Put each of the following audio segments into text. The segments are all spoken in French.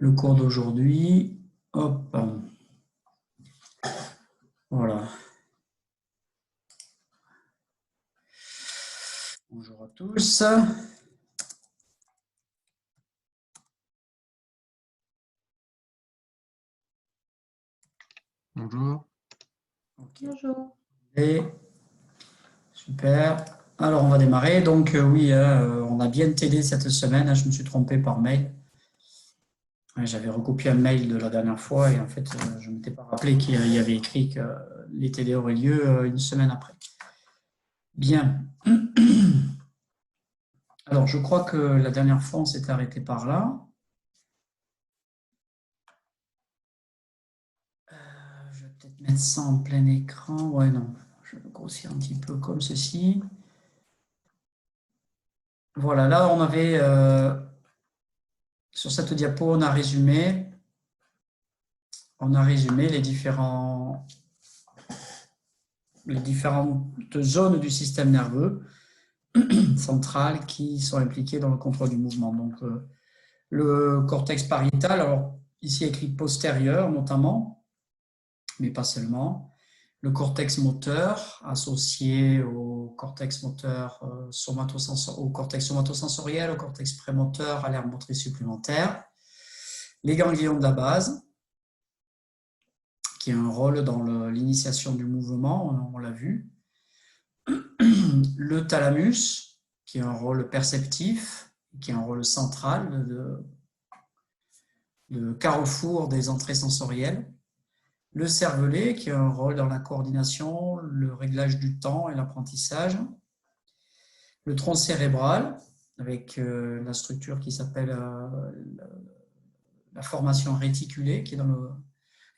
le cours d'aujourd'hui. Hop. Voilà. Bonjour à tous. Bonjour. Okay. Bonjour. Et, super. Alors, on va démarrer. Donc, oui, on a bien TD cette semaine. Je me suis trompé par mail. J'avais recopié un mail de la dernière fois et en fait, je ne m'étais pas rappelé qu'il y avait écrit que les TD auraient lieu une semaine après. Bien. Alors, je crois que la dernière fois, on s'était arrêté par là. Je vais peut-être mettre ça en plein écran. Ouais, non. Je vais grossir un petit peu comme ceci. Voilà, là, on avait... sur cette diapo, on a résumé les différentes zones du système nerveux central qui sont impliquées dans le contrôle du mouvement. Donc, le cortex pariétal, alors ici écrit postérieur notamment, mais pas seulement. Le cortex moteur associé au cortex moteur au cortex somatosensoriel, au cortex prémoteur, à l'aire motrice supplémentaire. Les ganglions de la base, qui a un rôle dans l'initiation du mouvement, on l'a vu. Le thalamus, qui a un rôle perceptif, qui a un rôle central de carrefour des entrées sensorielles. Le cervelet, qui a un rôle dans la coordination, le réglage du temps et l'apprentissage. Le tronc cérébral, avec la structure qui s'appelle la formation réticulée, qui est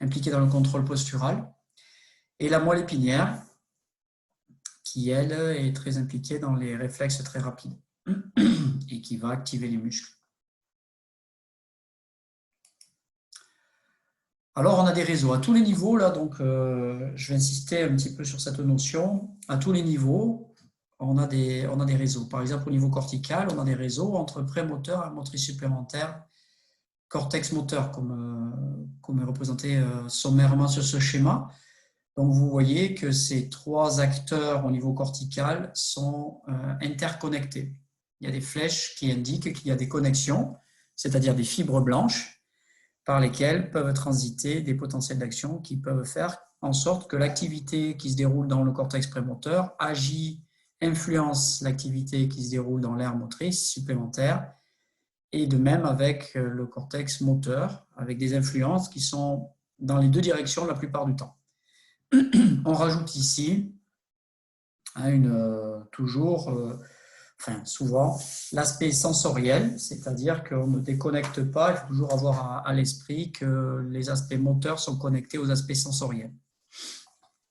impliquée dans le contrôle postural. Et la moelle épinière, qui, elle, est très impliquée dans les réflexes très rapides et qui va activer les muscles. Alors, on a des réseaux à tous les niveaux, là, donc je vais insister un petit peu sur cette notion. À tous les niveaux, on a des réseaux. Par exemple, au niveau cortical, on a des réseaux entre prémoteur et motrice supplémentaire, cortex moteur, comme est représenté sommairement sur ce schéma. Donc, vous voyez que ces trois acteurs au niveau cortical sont interconnectés. Il y a des flèches qui indiquent qu'il y a des connexions, c'est-à-dire des fibres blanches, par lesquelles peuvent transiter des potentiels d'action qui peuvent faire en sorte que l'activité qui se déroule dans le cortex prémoteur influence l'activité qui se déroule dans l'aire motrice supplémentaire, et de même avec le cortex moteur, avec des influences qui sont dans les deux directions la plupart du temps. On rajoute ici souvent l'aspect sensoriel, c'est-à-dire qu'on ne déconnecte pas, il faut toujours avoir à l'esprit que les aspects moteurs sont connectés aux aspects sensoriels.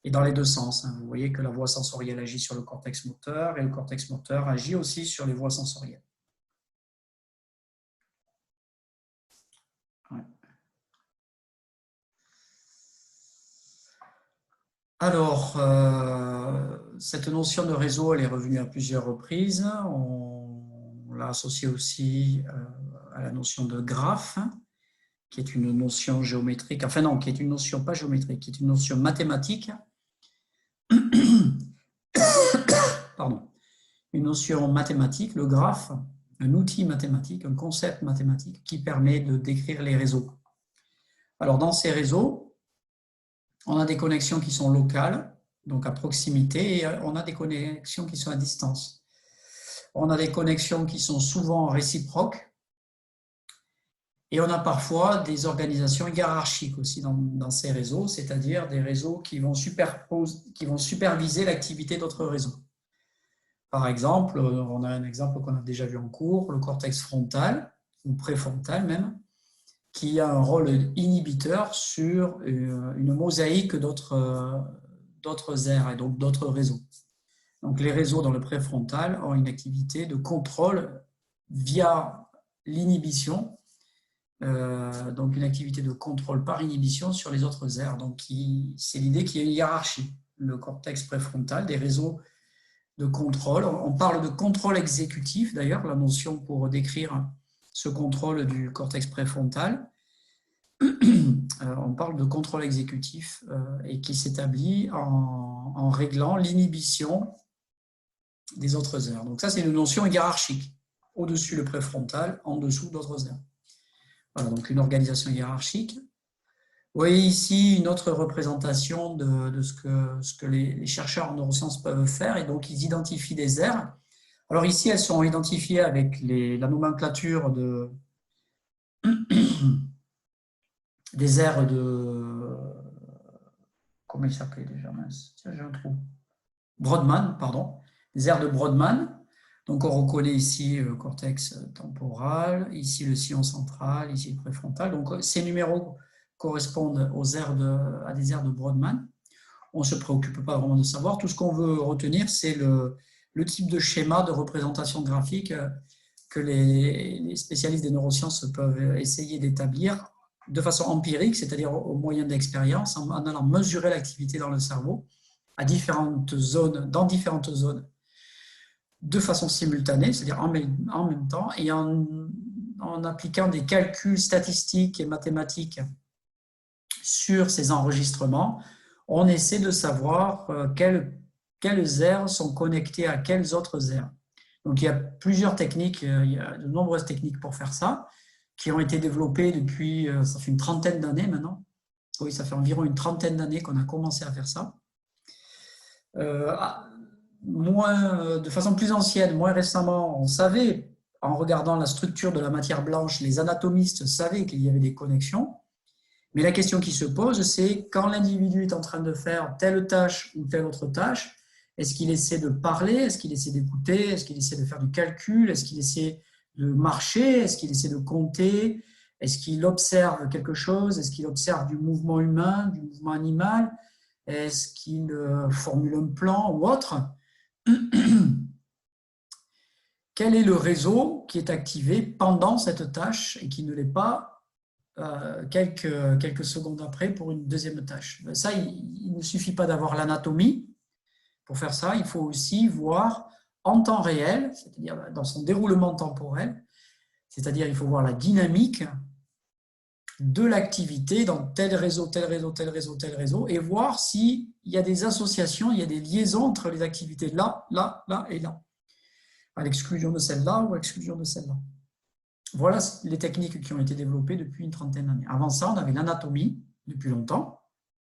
Et dans les deux sens, vous voyez que la voie sensorielle agit sur le cortex moteur et le cortex moteur agit aussi sur les voies sensorielles. Ouais. Alors, cette notion de réseau, elle est revenue à plusieurs reprises. On l'a associée aussi à la notion de graphe, qui est une notion géométrique, enfin non, qui est une notion pas géométrique, qui est une notion mathématique. Pardon. Une notion mathématique, le graphe, un outil mathématique, un concept mathématique qui permet de décrire les réseaux. Alors, dans ces réseaux, on a des connexions qui sont locales, donc à proximité, et on a des connexions qui sont à distance. On a des connexions qui sont souvent réciproques, et on a parfois des organisations hiérarchiques aussi dans ces réseaux, c'est-à-dire des réseaux qui vont superviser l'activité d'autres réseaux. Par exemple, on a un exemple qu'on a déjà vu en cours, le cortex frontal, ou préfrontal même, qui a un rôle inhibiteur sur une mosaïque d'autres aires et donc d'autres réseaux. Donc les réseaux dans le préfrontal ont une activité de contrôle via l'inhibition, donc une activité de contrôle par inhibition sur les autres aires. Donc c'est l'idée qu'il y a une hiérarchie. Le cortex préfrontal, des réseaux de contrôle. On parle de contrôle exécutif, d'ailleurs, la notion pour décrire ce contrôle du cortex préfrontal. on parle de contrôle exécutif et qui s'établit en réglant l'inhibition des autres aires. Donc ça, c'est une notion hiérarchique. Au-dessus le préfrontal, en dessous d'autres aires. Voilà, donc une organisation hiérarchique. Vous voyez ici une autre représentation de ce que les chercheurs en neurosciences peuvent faire, et donc ils identifient des aires. Alors ici, elles sont identifiées avec la nomenclature des aires de... Comment il s'appelait déjà? Mince, tiens, j'ai un trou. Brodmann, pardon. Les aires de Brodmann. Donc on reconnaît ici le cortex temporal, ici le sillon central, ici le préfrontal. Donc ces numéros correspondent à des aires de Brodmann. On ne se préoccupe pas vraiment de savoir. Tout ce qu'on veut retenir, c'est le type de schéma de représentation graphique que les spécialistes des neurosciences peuvent essayer d'établir de façon empirique, c'est-à-dire au moyen d'expérience, en allant mesurer l'activité dans le cerveau dans différentes zones, de façon simultanée, c'est-à-dire en même temps, et en appliquant des calculs statistiques et mathématiques sur ces enregistrements, on essaie de savoir quelles aires sont connectées à quelles autres aires. Donc il y a plusieurs techniques, il y a de nombreuses techniques pour faire ça, qui ont été développées depuis, ça fait une trentaine d'années maintenant. Oui, ça fait environ une trentaine d'années qu'on a commencé à faire ça. De façon plus ancienne, moins récemment, on savait, en regardant la structure de la matière blanche, les anatomistes savaient qu'il y avait des connexions. Mais la question qui se pose, c'est quand l'individu est en train de faire telle tâche ou telle autre tâche, est-ce qu'il essaie de parler, est-ce qu'il essaie d'écouter, est-ce qu'il essaie de faire du calcul, est-ce qu'il essaie de marcher, est-ce qu'il essaie de compter, est-ce qu'il observe quelque chose, est-ce qu'il observe du mouvement humain, du mouvement animal, est-ce qu'il formule un plan ou autre? Quel est le réseau qui est activé pendant cette tâche et qui ne l'est pas quelques secondes après pour une deuxième tâche? Ça, il ne suffit pas d'avoir l'anatomie pour faire ça, il faut aussi voir en temps réel, c'est-à-dire dans son déroulement temporel, c'est-à-dire il faut voir la dynamique de l'activité dans tel réseau, tel réseau, tel réseau, tel réseau, et voir s'il y a des associations, il y a des liaisons entre les activités là, là, là et là, à l'exclusion de celle-là ou à l'exclusion de celle-là. Voilà les techniques qui ont été développées depuis une trentaine d'années. Avant ça, on avait l'anatomie, depuis longtemps,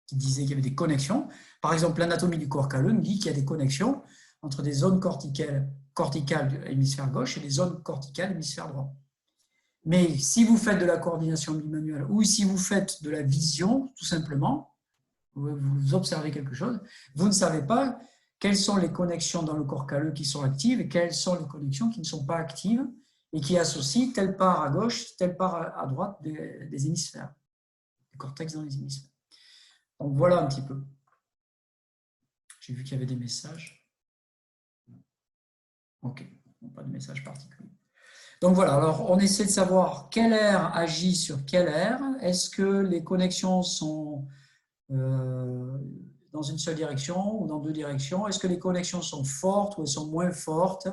qui disait qu'il y avait des connexions. Par exemple, l'anatomie du corps calleux nous dit qu'il y a des connexions entre des zones corticales de l'hémisphère gauche et des zones corticales de l'hémisphère droit. Mais si vous faites de la coordination bimanuelle ou si vous faites de la vision, tout simplement, vous observez quelque chose, vous ne savez pas quelles sont les connexions dans le corps calleux qui sont actives et quelles sont les connexions qui ne sont pas actives et qui associent telle part à gauche, telle part à droite des hémisphères, des cortex dans les hémisphères. Donc voilà un petit peu. J'ai vu qu'il y avait des messages. Ok, pas de message particulier. Donc voilà, alors on essaie de savoir quelle aire agit sur quelle aire. Est-ce que les connexions sont dans une seule direction ou dans deux directions? Est-ce que les connexions sont fortes ou elles sont moins fortes?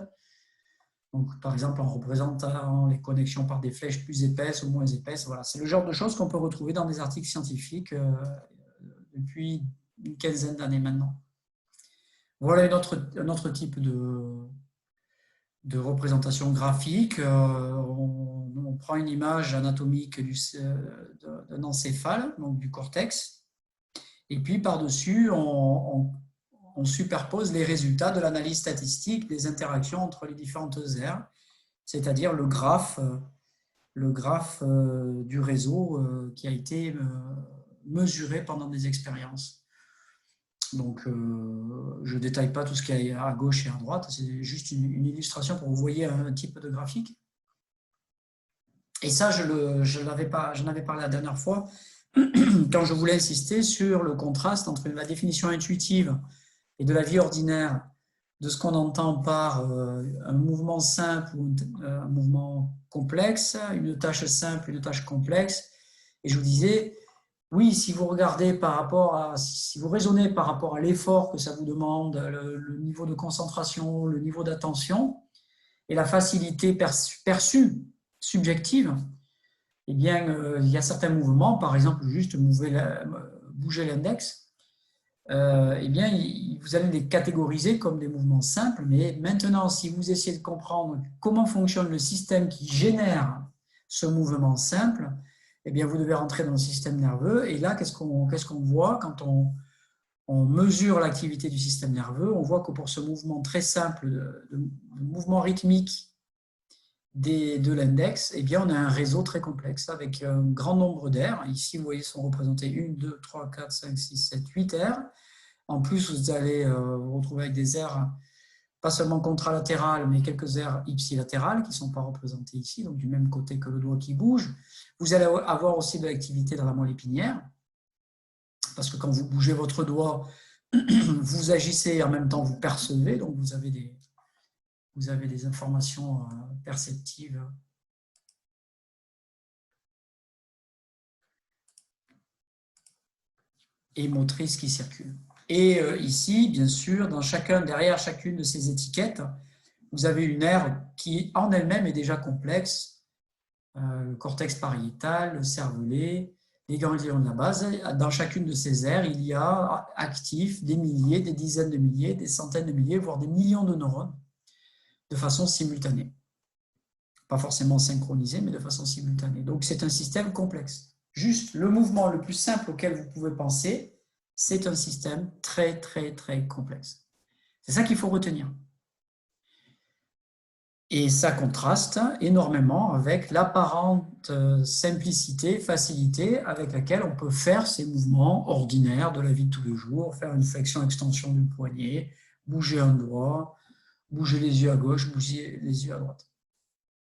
Donc, par exemple, en représentant les connexions par des flèches plus épaisses ou moins épaisses. Voilà, c'est le genre de choses qu'on peut retrouver dans des articles scientifiques depuis une quinzaine d'années maintenant. Voilà un autre type de représentation graphique. On prend une image anatomique d'un encéphale, donc du cortex, et puis par-dessus, on superpose les résultats de l'analyse statistique des interactions entre les différentes aires, c'est-à-dire le graphe du réseau qui a été mesuré pendant des expériences. Donc, je ne détaille pas tout ce qu'il y a à gauche et à droite, c'est juste une illustration pour que vous voyez un type de graphique. Et ça, j'en avais parlé la dernière fois, quand je voulais insister sur le contraste entre la définition intuitive et de la vie ordinaire de ce qu'on entend par un mouvement simple ou un mouvement complexe, une tâche simple, une tâche complexe. Et je vous disais, oui, si vous regardez si vous raisonnez par rapport à l'effort que ça vous demande, le niveau de concentration, le niveau d'attention et la facilité perçue, subjective, eh bien, il y a certains mouvements, par exemple, juste bouger l'index, eh bien, vous allez les catégoriser comme des mouvements simples, mais maintenant, si vous essayez de comprendre comment fonctionne le système qui génère ce mouvement simple, eh bien, vous devez rentrer dans le système nerveux, et là, qu'est-ce qu'on voit quand on mesure l'activité du système nerveux? On voit que pour ce mouvement très simple, de mouvement rythmique de l'index, eh bien, on a un réseau très complexe avec un grand nombre d'aires. Ici, vous voyez, sont représentés 1, 2, 3, 4, 5, 6, 7, 8 aires. En plus, vous allez vous retrouver avec des aires pas seulement contralatérales, mais quelques aires ipsilatérales qui ne sont pas représentées ici, donc du même côté que le doigt qui bouge. Vous allez avoir aussi de l'activité dans la moelle épinière, parce que quand vous bougez votre doigt, vous agissez et en même temps vous percevez, donc vous avez des informations perceptives et motrices qui circulent. Et ici, bien sûr, derrière chacune de ces étiquettes, vous avez une aire qui en elle-même est déjà complexe, le cortex pariétal, le cervelet, les ganglions de la base. Dans chacune de ces aires, il y a actifs des milliers, des dizaines de milliers, des centaines de milliers, voire des millions de neurones de façon simultanée. Pas forcément synchronisée, mais de façon simultanée. Donc c'est un système complexe. Juste le mouvement le plus simple auquel vous pouvez penser, c'est un système très, très, très complexe. C'est ça qu'il faut retenir. Et ça contraste énormément avec l'apparente simplicité, facilité avec laquelle on peut faire ces mouvements ordinaires de la vie de tous les jours, faire une flexion-extension du poignet, bouger un doigt, bouger les yeux à gauche, bouger les yeux à droite.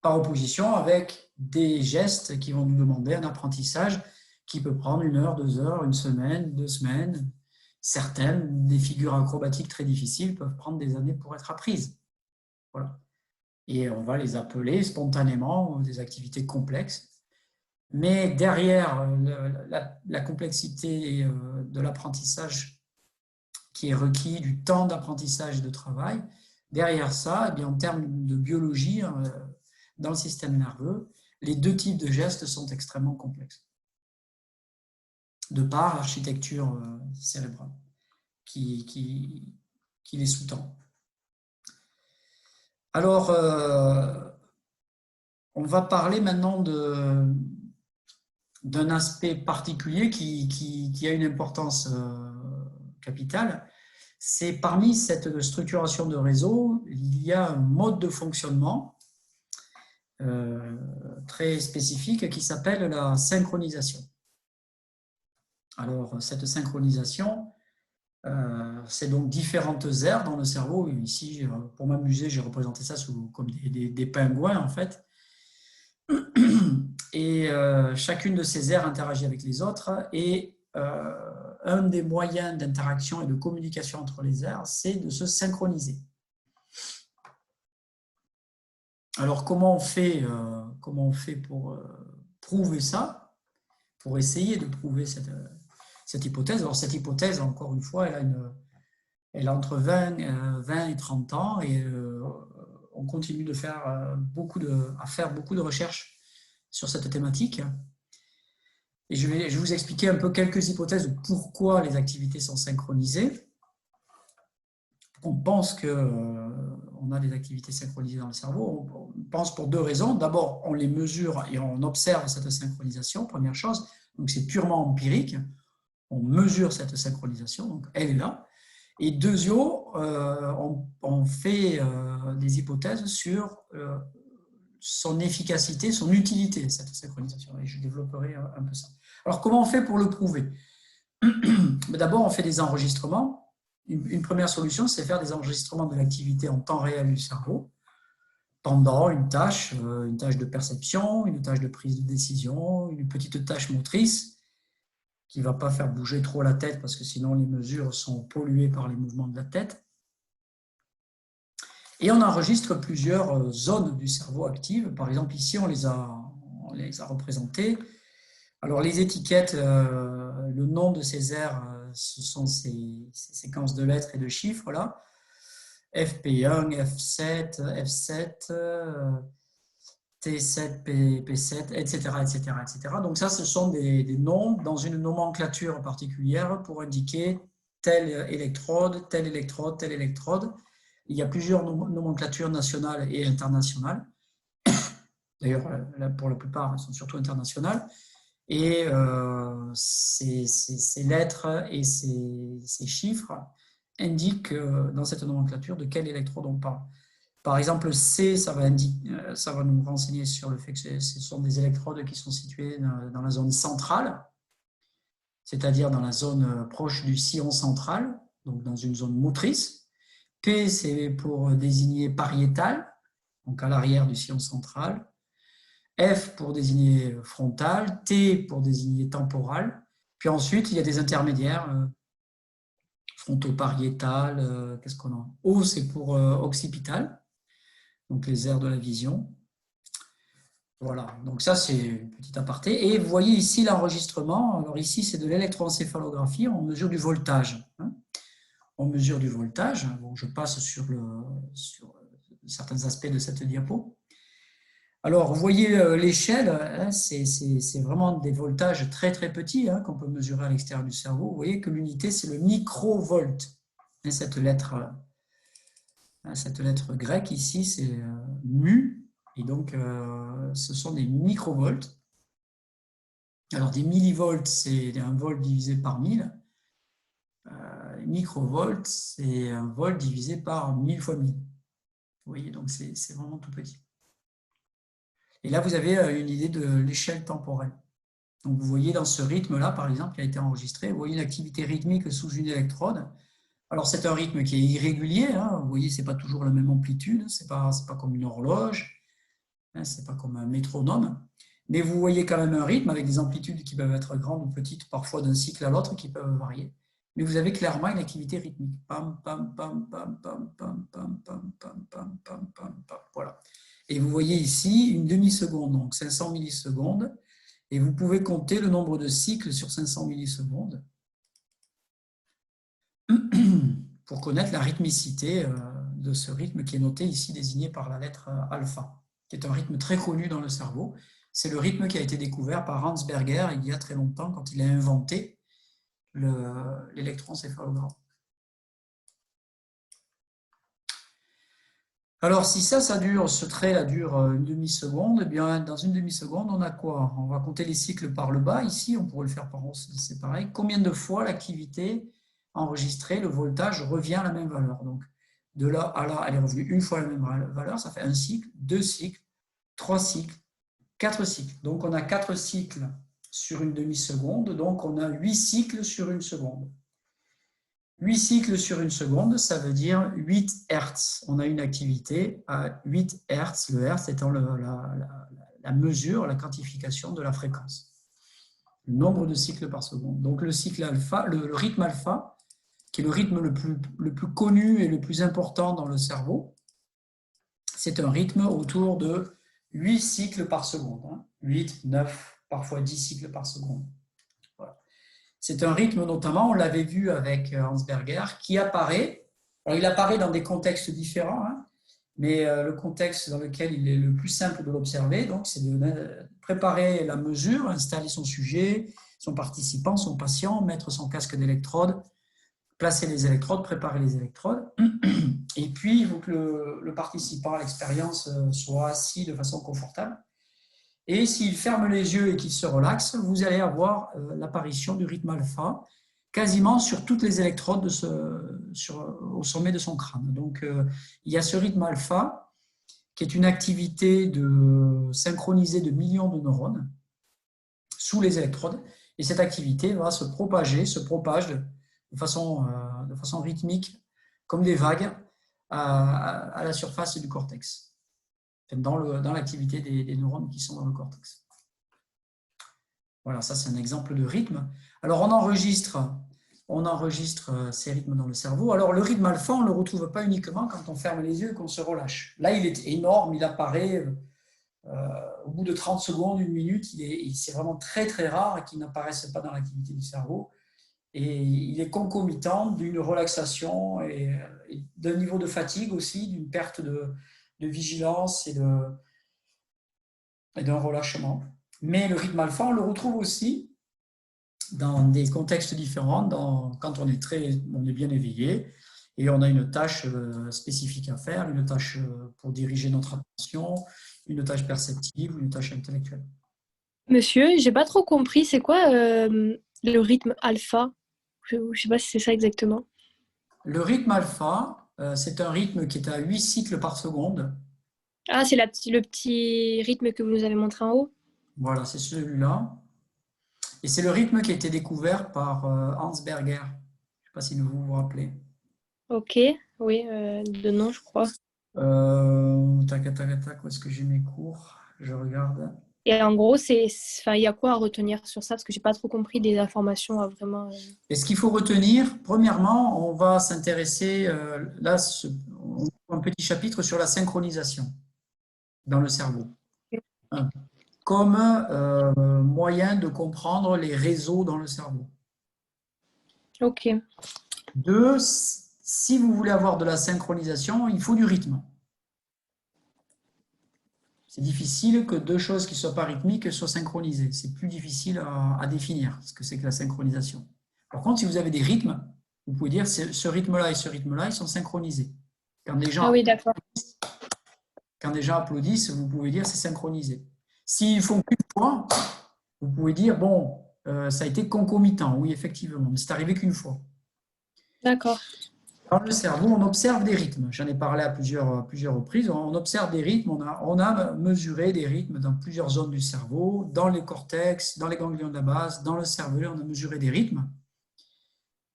Par opposition avec des gestes qui vont nous demander un apprentissage qui peut prendre 1 heure, 2 heures, 1 semaine, 2 semaines. Certaines, des figures acrobatiques très difficiles, peuvent prendre des années pour être apprises. Voilà. Et on va les appeler spontanément des activités complexes. Mais derrière la complexité de l'apprentissage qui est requis, du temps d'apprentissage et de travail, derrière ça, eh bien, en termes de biologie, dans le système nerveux, les deux types de gestes sont extrêmement complexes, de par l'architecture cérébrale qui les sous-tend. Alors, on va parler maintenant d'un aspect particulier qui a une importance capitale. C'est parmi cette structuration de réseau, il y a un mode de fonctionnement très spécifique qui s'appelle la synchronisation. Alors, cette synchronisation, c'est donc différentes aires dans le cerveau. Ici, pour m'amuser, j'ai représenté ça comme des pingouins, en fait. Et chacune de ces aires interagit avec les autres. Et un des moyens d'interaction et de communication entre les aires, c'est de se synchroniser. Alors, comment on fait pour prouver ça, pour essayer de prouver cette hypothèse? Alors, cette hypothèse, encore une fois, elle a entre 20 et 30 ans et on continue à faire beaucoup de recherches sur cette thématique. Et je vais vous expliquer un peu quelques hypothèses de pourquoi les activités sont synchronisées. On pense qu'on a des activités synchronisées dans le cerveau. On pense pour deux raisons. D'abord, on les mesure et on observe cette synchronisation, première chose. Donc, c'est purement empirique. On mesure cette synchronisation, donc elle est là. Et deuxièmement, on fait des hypothèses sur son efficacité, son utilité, cette synchronisation. Et je développerai un peu ça. Alors, comment on fait pour le prouver? D'abord, on fait des enregistrements. Une première solution, c'est faire des enregistrements de l'activité en temps réel du cerveau pendant une tâche de perception, une tâche de prise de décision, une petite tâche motrice qui ne va pas faire bouger trop la tête parce que sinon les mesures sont polluées par les mouvements de la tête. Et on enregistre plusieurs zones du cerveau actives. Par exemple, ici, on les a représentées. Alors, les étiquettes, le nom de ces aires, ce sont ces séquences de lettres et de chiffres là. FP1, F7, F7, T7, P7, etc., etc., etc. Donc ça, ce sont des noms dans une nomenclature particulière pour indiquer telle électrode, telle électrode, telle électrode. Il y a plusieurs nomenclatures nationales et internationales. D'ailleurs, pour la plupart, elles sont surtout internationales. Et ces lettres et ces chiffres indiquent dans cette nomenclature de quelle électrode on parle. Par exemple, C, ça va nous renseigner sur le fait que ce sont des électrodes qui sont situées dans la zone centrale, c'est-à-dire dans la zone proche du sillon central, donc dans une zone motrice. P, c'est pour désigner pariétal, donc à l'arrière du sillon central. F pour désigner frontal, T pour désigner temporal. Puis ensuite, il y a des intermédiaires, fronto-pariétal, qu'est-ce qu'on a? O, c'est pour occipital, donc les aires de la vision. Voilà, donc ça c'est une petite aparté. Et vous voyez ici l'enregistrement. Alors ici c'est de l'électroencéphalographie, on mesure du voltage. On mesure du voltage. Bon, je passe sur certains aspects de cette diapo. Alors vous voyez l'échelle, c'est vraiment des voltages très très petits qu'on peut mesurer à l'extérieur du cerveau. Vous voyez que l'unité c'est le microvolt. Cette lettre grecque ici c'est mu. Et donc, ce sont des microvolts. Alors, des millivolts, c'est un volt divisé par 1000. Microvolts, c'est un volt divisé par 1000 fois 1000. Vous voyez, donc c'est vraiment tout petit. Et là, vous avez une idée de l'échelle temporelle. Donc, vous voyez dans ce rythme-là, par exemple, qui a été enregistré, vous voyez une activité rythmique sous une électrode. Alors, c'est un rythme qui est irrégulier. Vous voyez, ce n'est pas toujours la même amplitude. Ce n'est pas comme une horloge. Ce n'est pas comme un métronome. Mais vous voyez quand même un rythme avec des amplitudes qui peuvent être grandes ou petites, parfois d'un cycle à l'autre, qui peuvent varier. Mais vous avez clairement une activité rythmique. Pam, pam, pam, pam, pam, pam, pam, pam, pam, pam, pam, pam, pam. Voilà. Et vous voyez ici une demi-seconde, donc 500 millisecondes. Et vous pouvez compter le nombre de cycles sur 500 millisecondes pour connaître la rythmicité de ce rythme qui est noté ici, désigné par la lettre alpha, qui est un rythme très connu dans le cerveau. C'est le rythme qui a été découvert par Hans Berger il y a très longtemps, quand il a inventé l'électroencéphalogramme. Alors, si ça dure, ce trait dure une demi-seconde, eh bien, dans une demi-seconde, on a quoi? On va compter les cycles par le bas. Ici, on pourrait le faire par rond, c'est pareil. Combien de fois l'activité enregistrée, le voltage, revient à la même valeur? Donc, de là à là, elle est revenue une fois la même valeur. Ça fait un cycle, 2 cycles, 3 cycles, 4 cycles. Donc, on a 4 cycles sur une demi-seconde. Donc, on a 8 cycles sur une seconde. 8 cycles sur une seconde, ça veut dire 8 Hertz. On a une activité à 8 Hertz, le Hertz étant la mesure, la quantification de la fréquence. Le nombre de cycles par seconde. Donc le cycle alpha, le rythme alpha, qui est le rythme le plus connu et le plus important dans le cerveau, c'est un rythme autour de 8 cycles par seconde. 8, 9, parfois 10 cycles par seconde. C'est un rythme notamment, on l'avait vu avec Hans Berger, qui apparaît, alors il apparaît dans des contextes différents, mais le contexte dans lequel il est le plus simple de l'observer, donc c'est de préparer la mesure, installer son sujet, son participant, son patient, mettre son casque d'électrode, placer les électrodes, préparer les électrodes, et puis il faut que le participant à l'expérience soit assis de façon confortable. Et s'il ferme les yeux et qu'il se relaxe, vous allez avoir l'apparition du rythme alpha quasiment sur toutes les électrodes au sommet de son crâne. Donc, il y a ce rythme alpha qui est une activité synchronisée de millions de neurones sous les électrodes. Et cette activité va se propage de façon rythmique, comme des vagues, à la surface du cortex, dans l'activité des neurones qui sont dans le cortex. Voilà, ça c'est un exemple de rythme. Alors on enregistre ces rythmes dans le cerveau. Alors le rythme alpha, on ne le retrouve pas uniquement quand on ferme les yeux et qu'on se relâche. Là, il est énorme, il apparaît au bout de 30 secondes, une minute. C'est vraiment très très rare qu'il n'apparaisse pas dans l'activité du cerveau. Et il est concomitant d'une relaxation et d'un niveau de fatigue aussi, d'une perte de vigilance et et d'un relâchement. Mais le rythme alpha, on le retrouve aussi dans des contextes différents, quand on est bien éveillé et on a une tâche spécifique à faire, une tâche pour diriger notre attention, une tâche perceptive ou une tâche intellectuelle. Monsieur, j'ai pas trop compris, c'est quoi le rythme alpha? Je sais pas si c'est ça exactement. Le rythme alpha, c'est un rythme qui est à 8 cycles par seconde. Ah, c'est le petit rythme que vous nous avez montré en haut? Voilà, c'est celui-là. Et c'est le rythme qui a été découvert par Hans Berger. Je ne sais pas si vous vous rappelez. Ok, oui, de nom, je crois. Tac, tac, tac, où est-ce que j'ai mes cours? Je regarde. Et en gros, enfin, il y a quoi à retenir sur ça? Parce que j'ai pas trop compris des informations à vraiment. Et ce qu'il faut retenir, premièrement, on va s'intéresser, là, on a un petit chapitre sur la synchronisation dans le cerveau, hein, comme moyen de comprendre les réseaux dans le cerveau. Ok, Deux, si vous voulez avoir de la synchronisation, il faut du rythme. C'est difficile que deux choses qui ne soient pas rythmiques soient synchronisées. C'est plus difficile à définir ce que c'est que la synchronisation. Par contre, si vous avez des rythmes, vous pouvez dire ce rythme-là et ce rythme-là, ils sont synchronisés. Quand les ah gens, oui, d'accord. quand les gens applaudissent, vous pouvez dire c'est synchronisé. S'ils font qu'une fois, vous pouvez dire bon, ça a été concomitant. Oui, effectivement, mais c'est arrivé qu'une fois. D'accord. Dans le cerveau, on observe des rythmes. J'en ai parlé à plusieurs reprises. On observe des rythmes. On a mesuré des rythmes dans plusieurs zones du cerveau, dans les cortex, dans les ganglions de la base, dans le cervelet, on a mesuré des rythmes.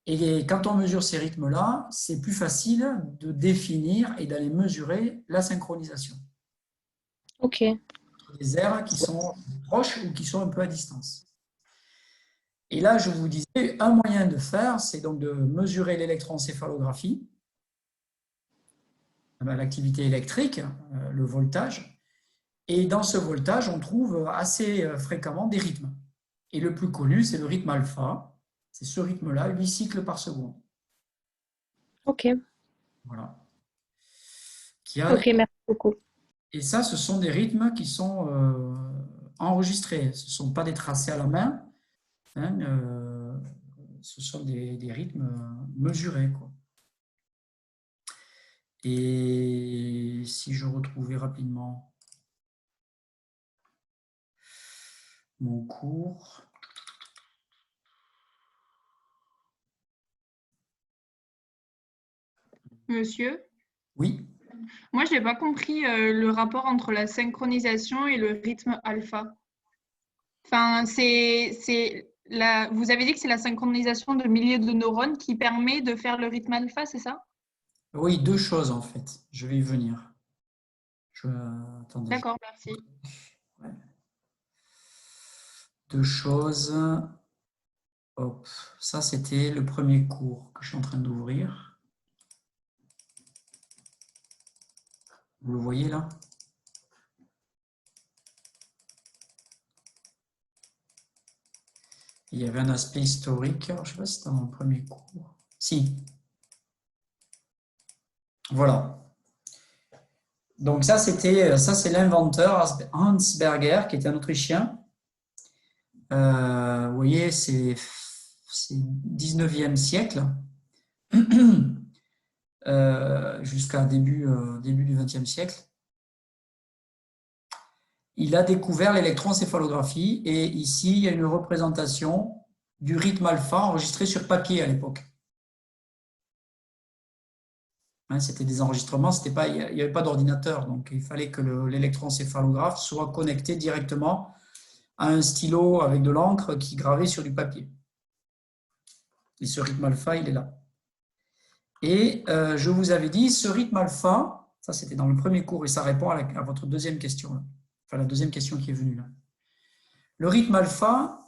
Et quand on mesure ces rythmes-là, c'est plus facile de définir et d'aller mesurer la synchronisation. Ok, Des aires qui sont proches ou qui sont un peu à distance. Et là, je vous disais, un moyen de faire, c'est donc de mesurer l'électroencéphalographie, l'activité électrique, le voltage. Et dans ce voltage, on trouve assez fréquemment des rythmes. Et le plus connu, c'est le rythme alpha. C'est ce rythme-là, 8 cycles par seconde. ok, Voilà. ok, merci beaucoup. Et ça, ce sont des rythmes qui sont enregistrés. Ce ne sont pas des tracés à la main. Hein, ce sont des rythmes mesurés, quoi. Et si je retrouvais rapidement mon cours. Monsieur, Oui. moi je n'ai pas compris le rapport entre la synchronisation et le rythme alpha. Enfin, vous avez dit que c'est la synchronisation de milliers de neurones qui permet de faire le rythme alpha, c'est ça? Oui, deux choses en fait. Je vais y venir. Attendez. D'accord, merci. Ouais. Deux choses. Hop. Ça, c'était le premier cours que je suis en train d'ouvrir. Vous le voyez là? Il y avait un aspect historique. Alors, je ne sais pas si c'était dans le premier cours. Si. Voilà. Donc ça, c'est l'inventeur Hans Berger, qui était un Autrichien. Vous voyez, c'est 19e siècle, jusqu'à début du 20e siècle. Il a découvert l'électroencéphalographie et ici, il y a une représentation du rythme alpha enregistré sur papier à l'époque. C'était des enregistrements, il n'y avait pas d'ordinateur, donc il fallait que l'électroencéphalographe soit connecté directement à un stylo avec de l'encre qui gravait sur du papier. Et ce rythme alpha, il est là. Et je vous avais dit, ce rythme alpha, ça c'était dans le premier cours et ça répond à votre deuxième question, là. Enfin la deuxième question qui est venue là. Le rythme alpha,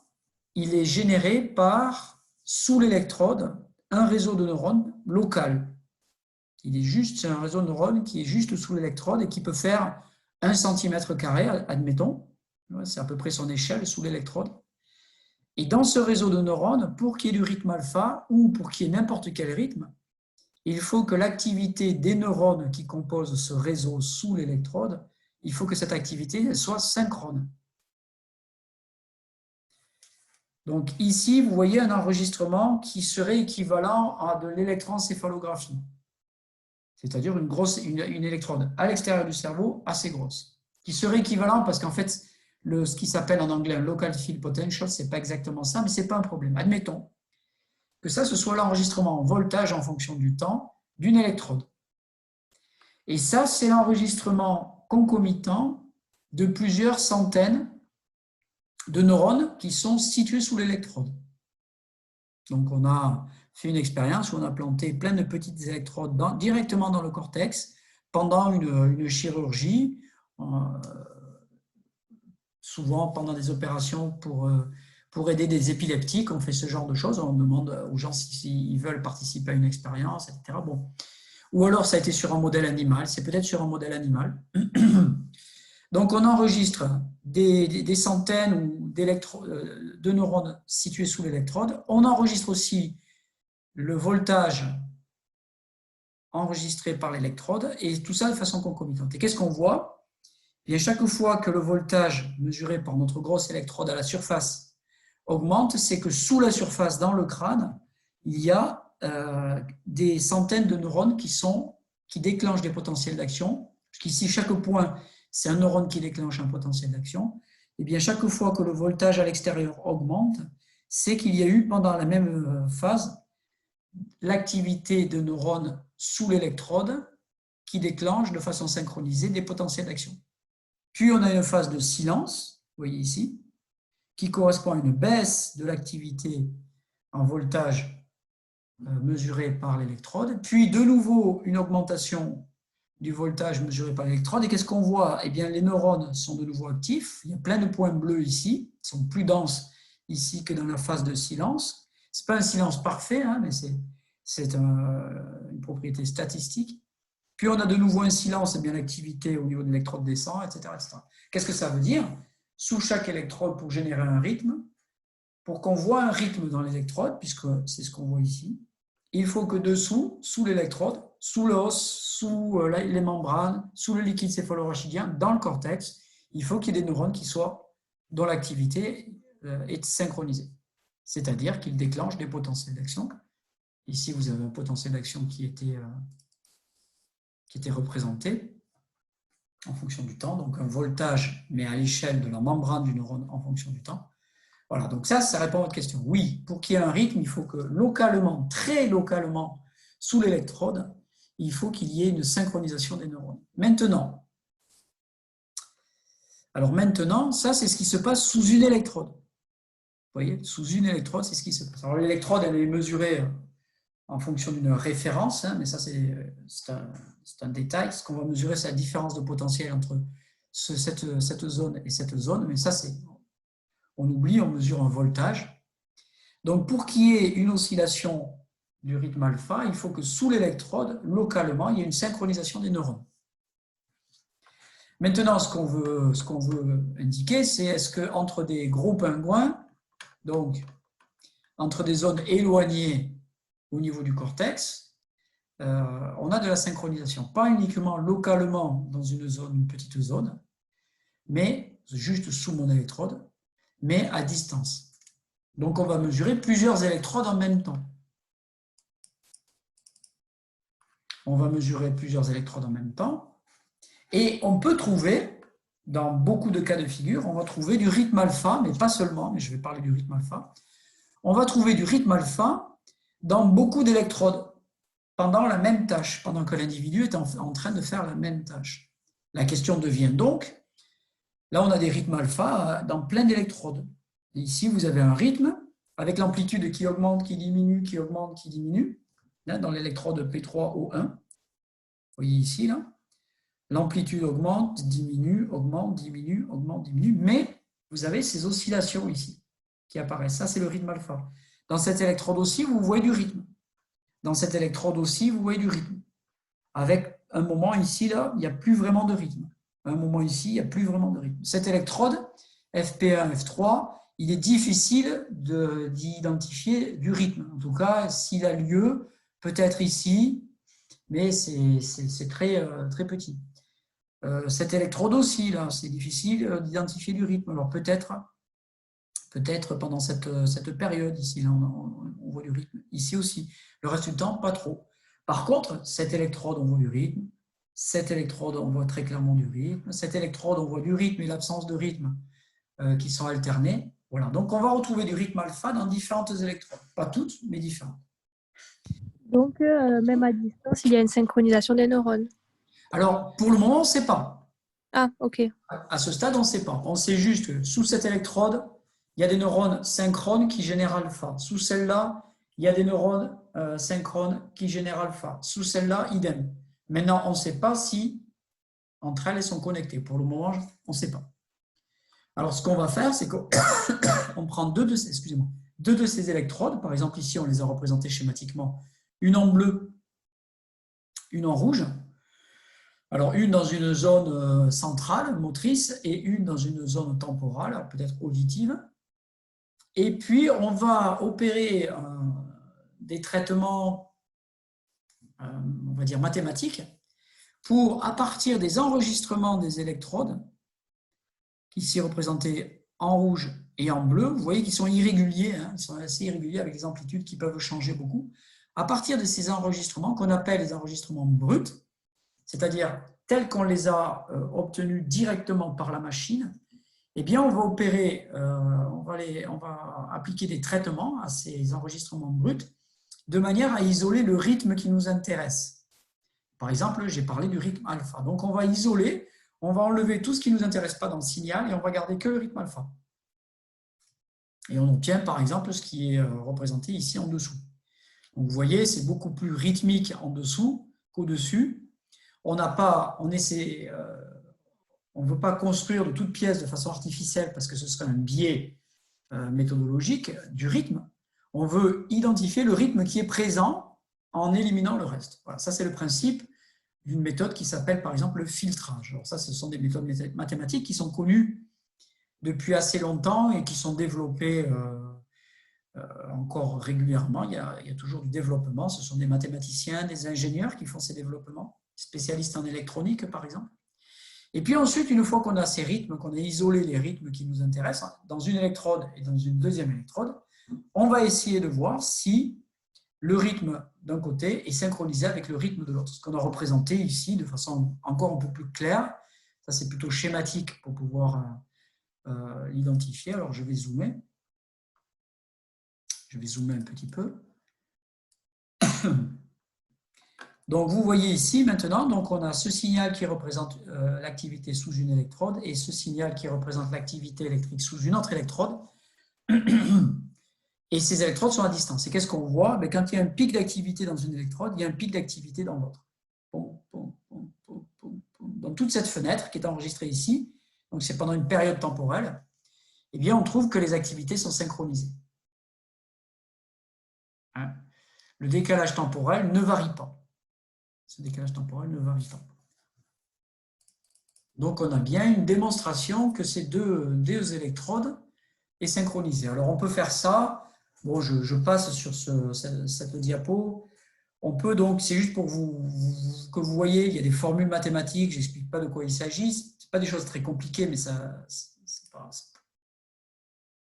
il est généré par, sous l'électrode, un réseau de neurones local. C'est un réseau de neurones qui est juste sous l'électrode et qui peut faire 1 cm², admettons. C'est à peu près son échelle sous l'électrode. Et dans ce réseau de neurones, pour qu'il y ait du rythme alpha ou pour qu'il y ait n'importe quel rythme, il faut que l'activité des neurones qui composent ce réseau sous l'électrode il faut que cette activité elle soit synchrone. Donc ici, vous voyez un enregistrement qui serait équivalent à de l'électroencéphalographie, c'est-à-dire une électrode à l'extérieur du cerveau assez grosse, qui serait équivalent parce qu'en fait, ce qui s'appelle en anglais un local field potential, ce n'est pas exactement ça, mais ce n'est pas un problème. Admettons que ça, ce soit l'enregistrement en voltage en fonction du temps d'une électrode. Et ça, c'est l'enregistrement concomitant de plusieurs centaines de neurones qui sont situés sous l'électrode. Donc, on a fait une expérience où on a planté plein de petites électrodes directement dans le cortex pendant une chirurgie, souvent pendant des opérations pour aider des épileptiques. On fait ce genre de choses, on demande aux gens s'ils veulent participer à une expérience, etc. Bon. Ou alors ça a été sur un modèle animal, c'est peut-être sur un modèle animal. Donc on enregistre des centaines de neurones situés sous l'électrode. On enregistre aussi le voltage enregistré par l'électrode et tout ça de façon concomitante. Et qu'est-ce qu'on voit? Bien, chaque fois que le voltage mesuré par notre grosse électrode à la surface augmente, c'est que sous la surface, dans le crâne, il y a des centaines de neurones qui déclenchent des potentiels d'action. Puisqu'ici, chaque point, c'est un neurone qui déclenche un potentiel d'action. Et bien, chaque fois que le voltage à l'extérieur augmente, c'est qu'il y a eu pendant la même phase l'activité de neurones sous l'électrode qui déclenchent de façon synchronisée des potentiels d'action. Puis on a une phase de silence, vous voyez ici, qui correspond à une baisse de l'activité en voltage mesurée par l'électrode, puis de nouveau une augmentation du voltage mesuré par l'électrode. Et qu'est-ce qu'on voit? Eh bien, les neurones sont de nouveau actifs. Il y a plein de points bleus ici, ils sont plus denses ici que dans la phase de silence. Ce n'est pas un silence parfait, hein, mais c'est une propriété statistique. Puis on a de nouveau un silence, et bien l'activité au niveau de l'électrode descend, etc. etc. Qu'est-ce que ça veut dire? Sous chaque électrode, pour générer un rythme, pour qu'on voit un rythme dans l'électrode, puisque c'est ce qu'on voit ici, il faut que dessous, sous l'électrode, sous l'os, sous les membranes, sous le liquide céphalorachidien, dans le cortex, il faut qu'il y ait des neurones dont l'activité est synchronisée. C'est-à-dire qu'ils déclenchent des potentiels d'action. Ici, vous avez un potentiel d'action qui était représenté en fonction du temps, donc un voltage, mais à l'échelle de la membrane du neurone en fonction du temps. Voilà, donc ça répond à votre question. Oui, pour qu'il y ait un rythme, il faut que localement, très localement, sous l'électrode, il faut qu'il y ait une synchronisation des neurones. Maintenant, ça, c'est ce qui se passe sous une électrode. Vous voyez, sous une électrode, c'est ce qui se passe. Alors, l'électrode, elle est mesurée en fonction d'une référence, hein, mais ça, c'est un détail. Ce qu'on va mesurer, c'est la différence de potentiel entre cette zone et cette zone, mais ça, on oublie, on mesure un voltage. Donc, pour qu'il y ait une oscillation du rythme alpha, il faut que sous l'électrode, localement, il y ait une synchronisation des neurones. Maintenant, ce qu'on veut indiquer, c'est est-ce qu'entre des gros pingouins, donc entre des zones éloignées au niveau du cortex, on a de la synchronisation. Pas uniquement localement dans une petite zone, mais juste sous mon électrode, mais à distance. Donc, on va mesurer plusieurs électrodes en même temps. On va mesurer plusieurs électrodes en même temps. Et on peut trouver, dans beaucoup de cas de figure, on va trouver du rythme alpha, mais pas seulement, mais je vais parler du rythme alpha. On va trouver du rythme alpha dans beaucoup d'électrodes pendant la même tâche, pendant que l'individu est en train de faire la même tâche. La question devient donc, là on a des rythmes alpha dans plein d'électrodes. Et ici vous avez un rythme avec l'amplitude qui augmente, qui diminue, qui augmente, qui diminue, là, dans l'électrode P3O1. Vous voyez ici, là, l'amplitude augmente, diminue, augmente, diminue, augmente, diminue, mais vous avez ces oscillations ici qui apparaissent. Ça, c'est le rythme alpha. Dans cette électrode aussi, vous voyez du rythme. Dans cette électrode aussi, vous voyez du rythme. Avec un moment ici, là, il n'y a plus vraiment de rythme. Un moment ici, il n'y a plus vraiment de rythme. Cette électrode, FP1, F3, il est difficile d'identifier du rythme. En tout cas, s'il a lieu, peut-être ici, mais c'est très, très petit. Cette électrode aussi, là, c'est difficile d'identifier du rythme. Alors peut-être pendant cette période ici, là, on voit du rythme. Ici aussi. Le reste du temps, pas trop. Par contre, cette électrode, on voit du rythme. Cette électrode, on voit très clairement du rythme. Cette électrode, on voit du rythme et l'absence de rythme qui sont alternés. Voilà. Donc, on va retrouver du rythme alpha dans différentes électrodes. Pas toutes, mais différentes. Donc, même à distance, il y a une synchronisation des neurones. Alors, pour le moment, on ne sait pas. Ah, ok. À ce stade, on ne sait pas. On sait juste que sous cette électrode, il y a des neurones synchrones qui génèrent alpha. Sous celle-là, il y a des neurones synchrones qui génèrent alpha. Sous celle-là, idem. Maintenant, on ne sait pas si entre elles sont connectées. Pour le moment, on ne sait pas. Alors, ce qu'on va faire, c'est qu'on prend deux de ces électrodes. Par exemple, ici, on les a représentées schématiquement. Une en bleu, une en rouge. Alors, une dans une zone centrale, motrice, et une dans une zone temporale, peut-être auditive. Et puis, on va opérer des traitements, on va dire, mathématiques, pour, à partir des enregistrements des électrodes, ici représentés en rouge et en bleu, vous voyez qu'ils sont irréguliers, hein, ils sont assez irréguliers avec des amplitudes qui peuvent changer beaucoup. À partir de ces enregistrements, qu'on appelle les enregistrements bruts, c'est-à-dire tels qu'on les a obtenus directement par la machine, eh bien, on va opérer, on va appliquer des traitements à ces enregistrements bruts de manière à isoler le rythme qui nous intéresse. Par exemple, j'ai parlé du rythme alpha. Donc, on va isoler, on va enlever tout ce qui ne nous intéresse pas dans le signal et on va garder que le rythme alpha. Et on obtient, par exemple, ce qui est représenté ici en dessous. Donc, vous voyez, c'est beaucoup plus rythmique en dessous qu'au-dessus. On ne veut pas construire de toute pièce de façon artificielle parce que ce serait un biais méthodologique du rythme. On veut identifier le rythme qui est présent en éliminant le reste. Voilà, ça, c'est le principe d'une méthode qui s'appelle, par exemple, le filtrage. Alors ça, ce sont des méthodes mathématiques qui sont connues depuis assez longtemps et qui sont développées encore régulièrement. Il y a toujours du développement. Ce sont des mathématiciens, des ingénieurs qui font ces développements, spécialistes en électronique, par exemple. Et puis ensuite, une fois qu'on a ces rythmes, qu'on a isolé les rythmes qui nous intéressent, dans une électrode et dans une deuxième électrode, on va essayer de voir si le rythme d'un côté est synchronisé avec le rythme de l'autre. Ce qu'on a représenté ici de façon encore un peu plus claire. Ça, c'est plutôt schématique pour pouvoir l'identifier. Alors, je vais zoomer. Je vais zoomer un petit peu. Donc, vous voyez ici maintenant, donc on a ce signal qui représente l'activité sous une électrode et ce signal qui représente l'activité électrique sous une autre électrode. Et ces électrodes sont à distance. Et qu'est-ce qu'on voit? Quand il y a un pic d'activité dans une électrode, il y a un pic d'activité dans l'autre. Dans toute cette fenêtre qui est enregistrée ici, donc c'est pendant une période temporelle, eh bien on trouve que les activités sont synchronisées. Hein? Le décalage temporel ne varie pas. Ce décalage temporel ne varie pas. Donc on a bien une démonstration que ces deux électrodes est synchronisée. Alors on peut faire ça. Bon, je passe sur cette diapo. On peut donc, c'est juste pour que vous voyez, il y a des formules mathématiques, je n'explique pas de quoi il s'agit. Ce n'est pas des choses très compliquées, mais ça,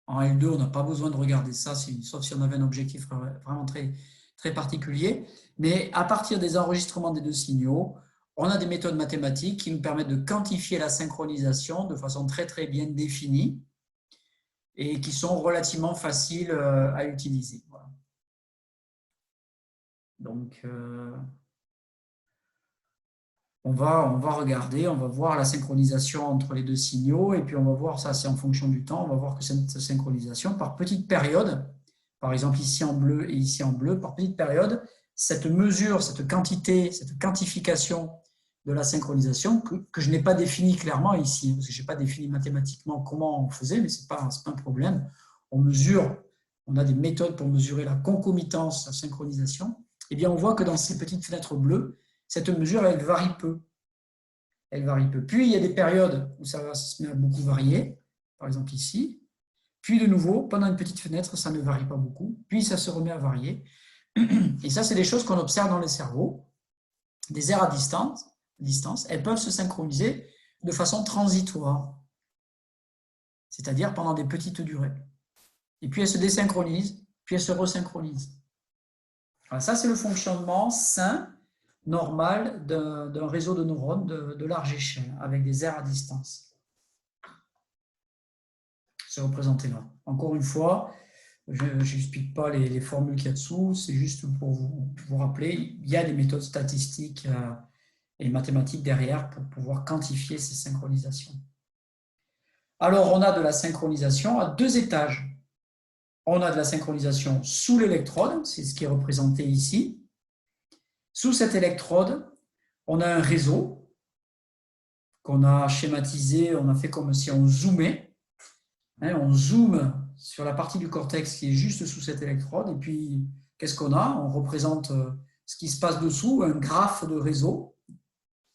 en L2, on n'a pas besoin de regarder ça, sauf si on avait un objectif vraiment très, très particulier. Mais à partir des enregistrements des deux signaux, on a des méthodes mathématiques qui nous permettent de quantifier la synchronisation de façon très, très bien définie et qui sont relativement faciles à utiliser. Voilà. Donc, on va regarder, on va voir la synchronisation entre les deux signaux, et puis on va voir, ça c'est en fonction du temps, on va voir que cette synchronisation, par petite période, par exemple ici en bleu et ici en bleu, par petite période, cette mesure, cette quantité, cette quantification de la synchronisation que je n'ai pas définie clairement ici, parce que je n'ai pas défini mathématiquement comment on faisait, mais ce n'est pas un problème. On mesure, on a des méthodes pour mesurer la concomitance, la synchronisation. Eh bien, on voit que dans ces petites fenêtres bleues, cette mesure, elle varie peu. Elle varie peu. Puis, il y a des périodes où ça se met à beaucoup varier, par exemple ici. Puis, de nouveau, pendant une petite fenêtre, ça ne varie pas beaucoup. Puis, ça se remet à varier. Et ça, c'est des choses qu'on observe dans les cerveaux, des aires à distance, distance, elles peuvent se synchroniser de façon transitoire, c'est-à-dire pendant des petites durées. Et puis elles se désynchronisent, puis elles se resynchronisent. Alors ça, c'est le fonctionnement sain, normal d'un réseau de neurones de large échelle, avec des aires à distance. C'est représenté là. Encore une fois, je n'explique pas les formules qu'il y a dessous, c'est juste pour vous rappeler, il y a des méthodes statistiques et mathématiques derrière pour pouvoir quantifier ces synchronisations. Alors, on a de la synchronisation à 2 étages. On a de la synchronisation sous l'électrode, c'est ce qui est représenté ici. Sous cette électrode, on a un réseau qu'on a schématisé, on a fait comme si on zoomait. On zoome sur la partie du cortex qui est juste sous cette électrode, et puis qu'est-ce qu'on a? On représente ce qui se passe dessous, un graphe de réseau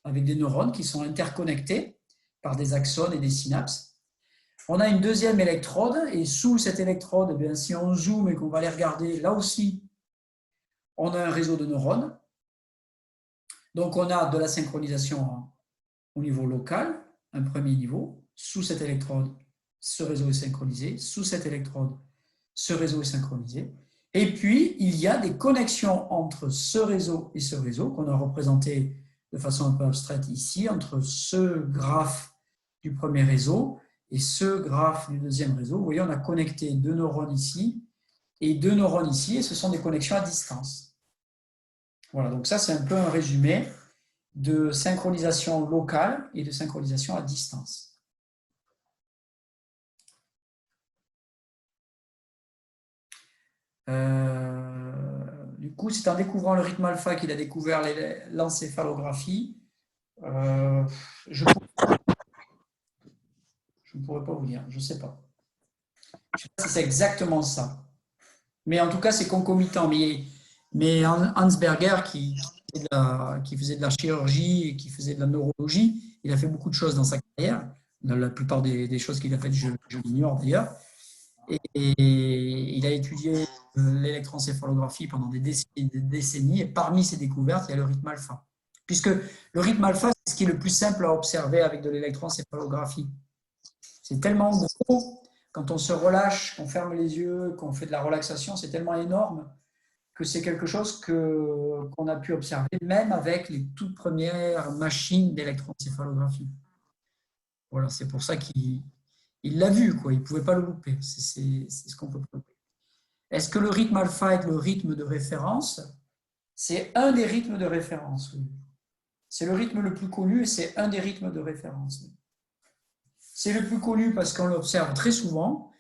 avec des neurones qui sont interconnectés par des axones et des synapses. On a une deuxième électrode, et sous cette électrode, eh bien, si on zoome et qu'on va les regarder, là aussi, on a un réseau de neurones. Donc on a de la synchronisation au niveau local, un premier niveau, sous cette électrode, ce réseau est synchronisé, sous cette électrode, ce réseau est synchronisé. Et puis, il y a des connexions entre ce réseau et ce réseau, qu'on a représenté de façon un peu abstraite ici, entre ce graphe du premier réseau et ce graphe du deuxième réseau. Vous voyez, on a connecté 2 neurones ici et 2 neurones ici, et ce sont des connexions à distance. Voilà, donc ça, c'est un peu un résumé de synchronisation locale et de synchronisation à distance. Du coup, c'est en découvrant le rythme alpha qu'il a découvert l'encéphalographie. Je ne pourrais pas vous dire, je ne sais pas. Je ne sais pas si c'est exactement ça. Mais en tout cas, c'est concomitant. Mais Hans Berger, qui faisait de la chirurgie et qui faisait de la neurologie, il a fait beaucoup de choses dans sa carrière. La plupart des choses qu'il a faites, je l'ignore d'ailleurs. Et il a étudié l'électroencéphalographie pendant des décennies, et parmi ses découvertes, il y a le rythme alpha. Puisque le rythme alpha, c'est ce qui est le plus simple à observer avec de l'électroencéphalographie. C'est tellement gros, quand on se relâche, qu'on ferme les yeux, qu'on fait de la relaxation, c'est tellement énorme que c'est quelque chose qu'on a pu observer même avec les toutes premières machines d'électroencéphalographie. Voilà, c'est pour ça qu'il l'a vu, quoi. Il ne pouvait pas le louper. C'est ce qu'on peut prouver. Est-ce que le rythme alpha est le rythme de référence? C'est un des rythmes de référence. Oui. C'est le rythme le plus connu et c'est un des rythmes de référence. Oui. C'est le plus connu parce qu'on l'observe très souvent,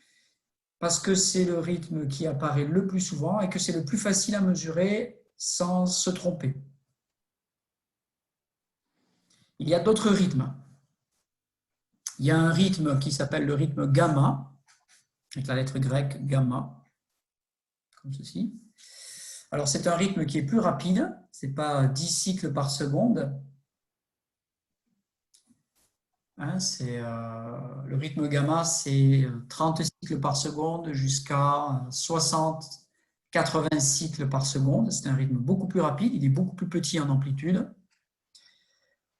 parce que c'est le rythme qui apparaît le plus souvent et que c'est le plus facile à mesurer sans se tromper. Il y a d'autres rythmes. Il y a un rythme qui s'appelle le rythme gamma, avec la lettre grecque gamma, comme ceci. Alors, c'est un rythme qui est plus rapide, ce n'est pas 10 cycles par seconde. Le rythme gamma, c'est 30 cycles par seconde jusqu'à 60, 80 cycles par seconde. C'est un rythme beaucoup plus rapide, il est beaucoup plus petit en amplitude.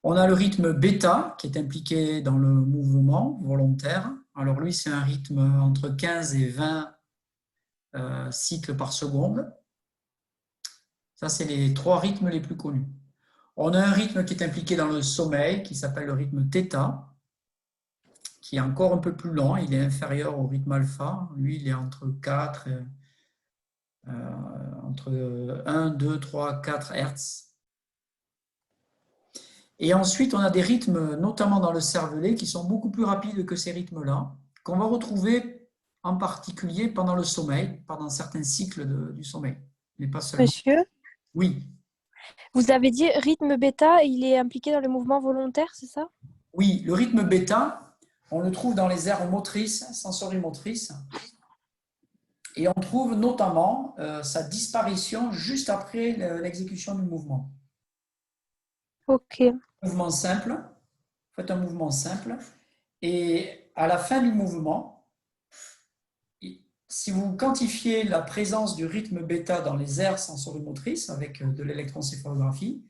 On a le rythme bêta qui est impliqué dans le mouvement volontaire. Alors lui, c'est un rythme entre 15 et 20 cycles par seconde. Ça, c'est les 3 rythmes les plus connus. On a un rythme qui est impliqué dans le sommeil, qui s'appelle le rythme θ, qui est encore un peu plus lent. Il est inférieur au rythme alpha. Lui, il est entre 4, entre 1, 2, 3, 4 Hertz. Et ensuite, on a des rythmes, notamment dans le cervelet, qui sont beaucoup plus rapides que ces rythmes-là, qu'on va retrouver en particulier pendant le sommeil, pendant certains cycles du sommeil. Mais pas seulement. Monsieur, Oui. vous avez dit rythme bêta, il est impliqué dans le mouvement volontaire, c'est ça? Oui, le rythme bêta, on le trouve dans les aires motrices, sensorimotrices, et on trouve notamment sa disparition juste après l'exécution du mouvement. Ok. Mouvement simple, faites un mouvement simple, et à la fin du mouvement, si vous quantifiez la présence du rythme bêta dans les aires sensorimotrices avec de l'électroencéphalographie,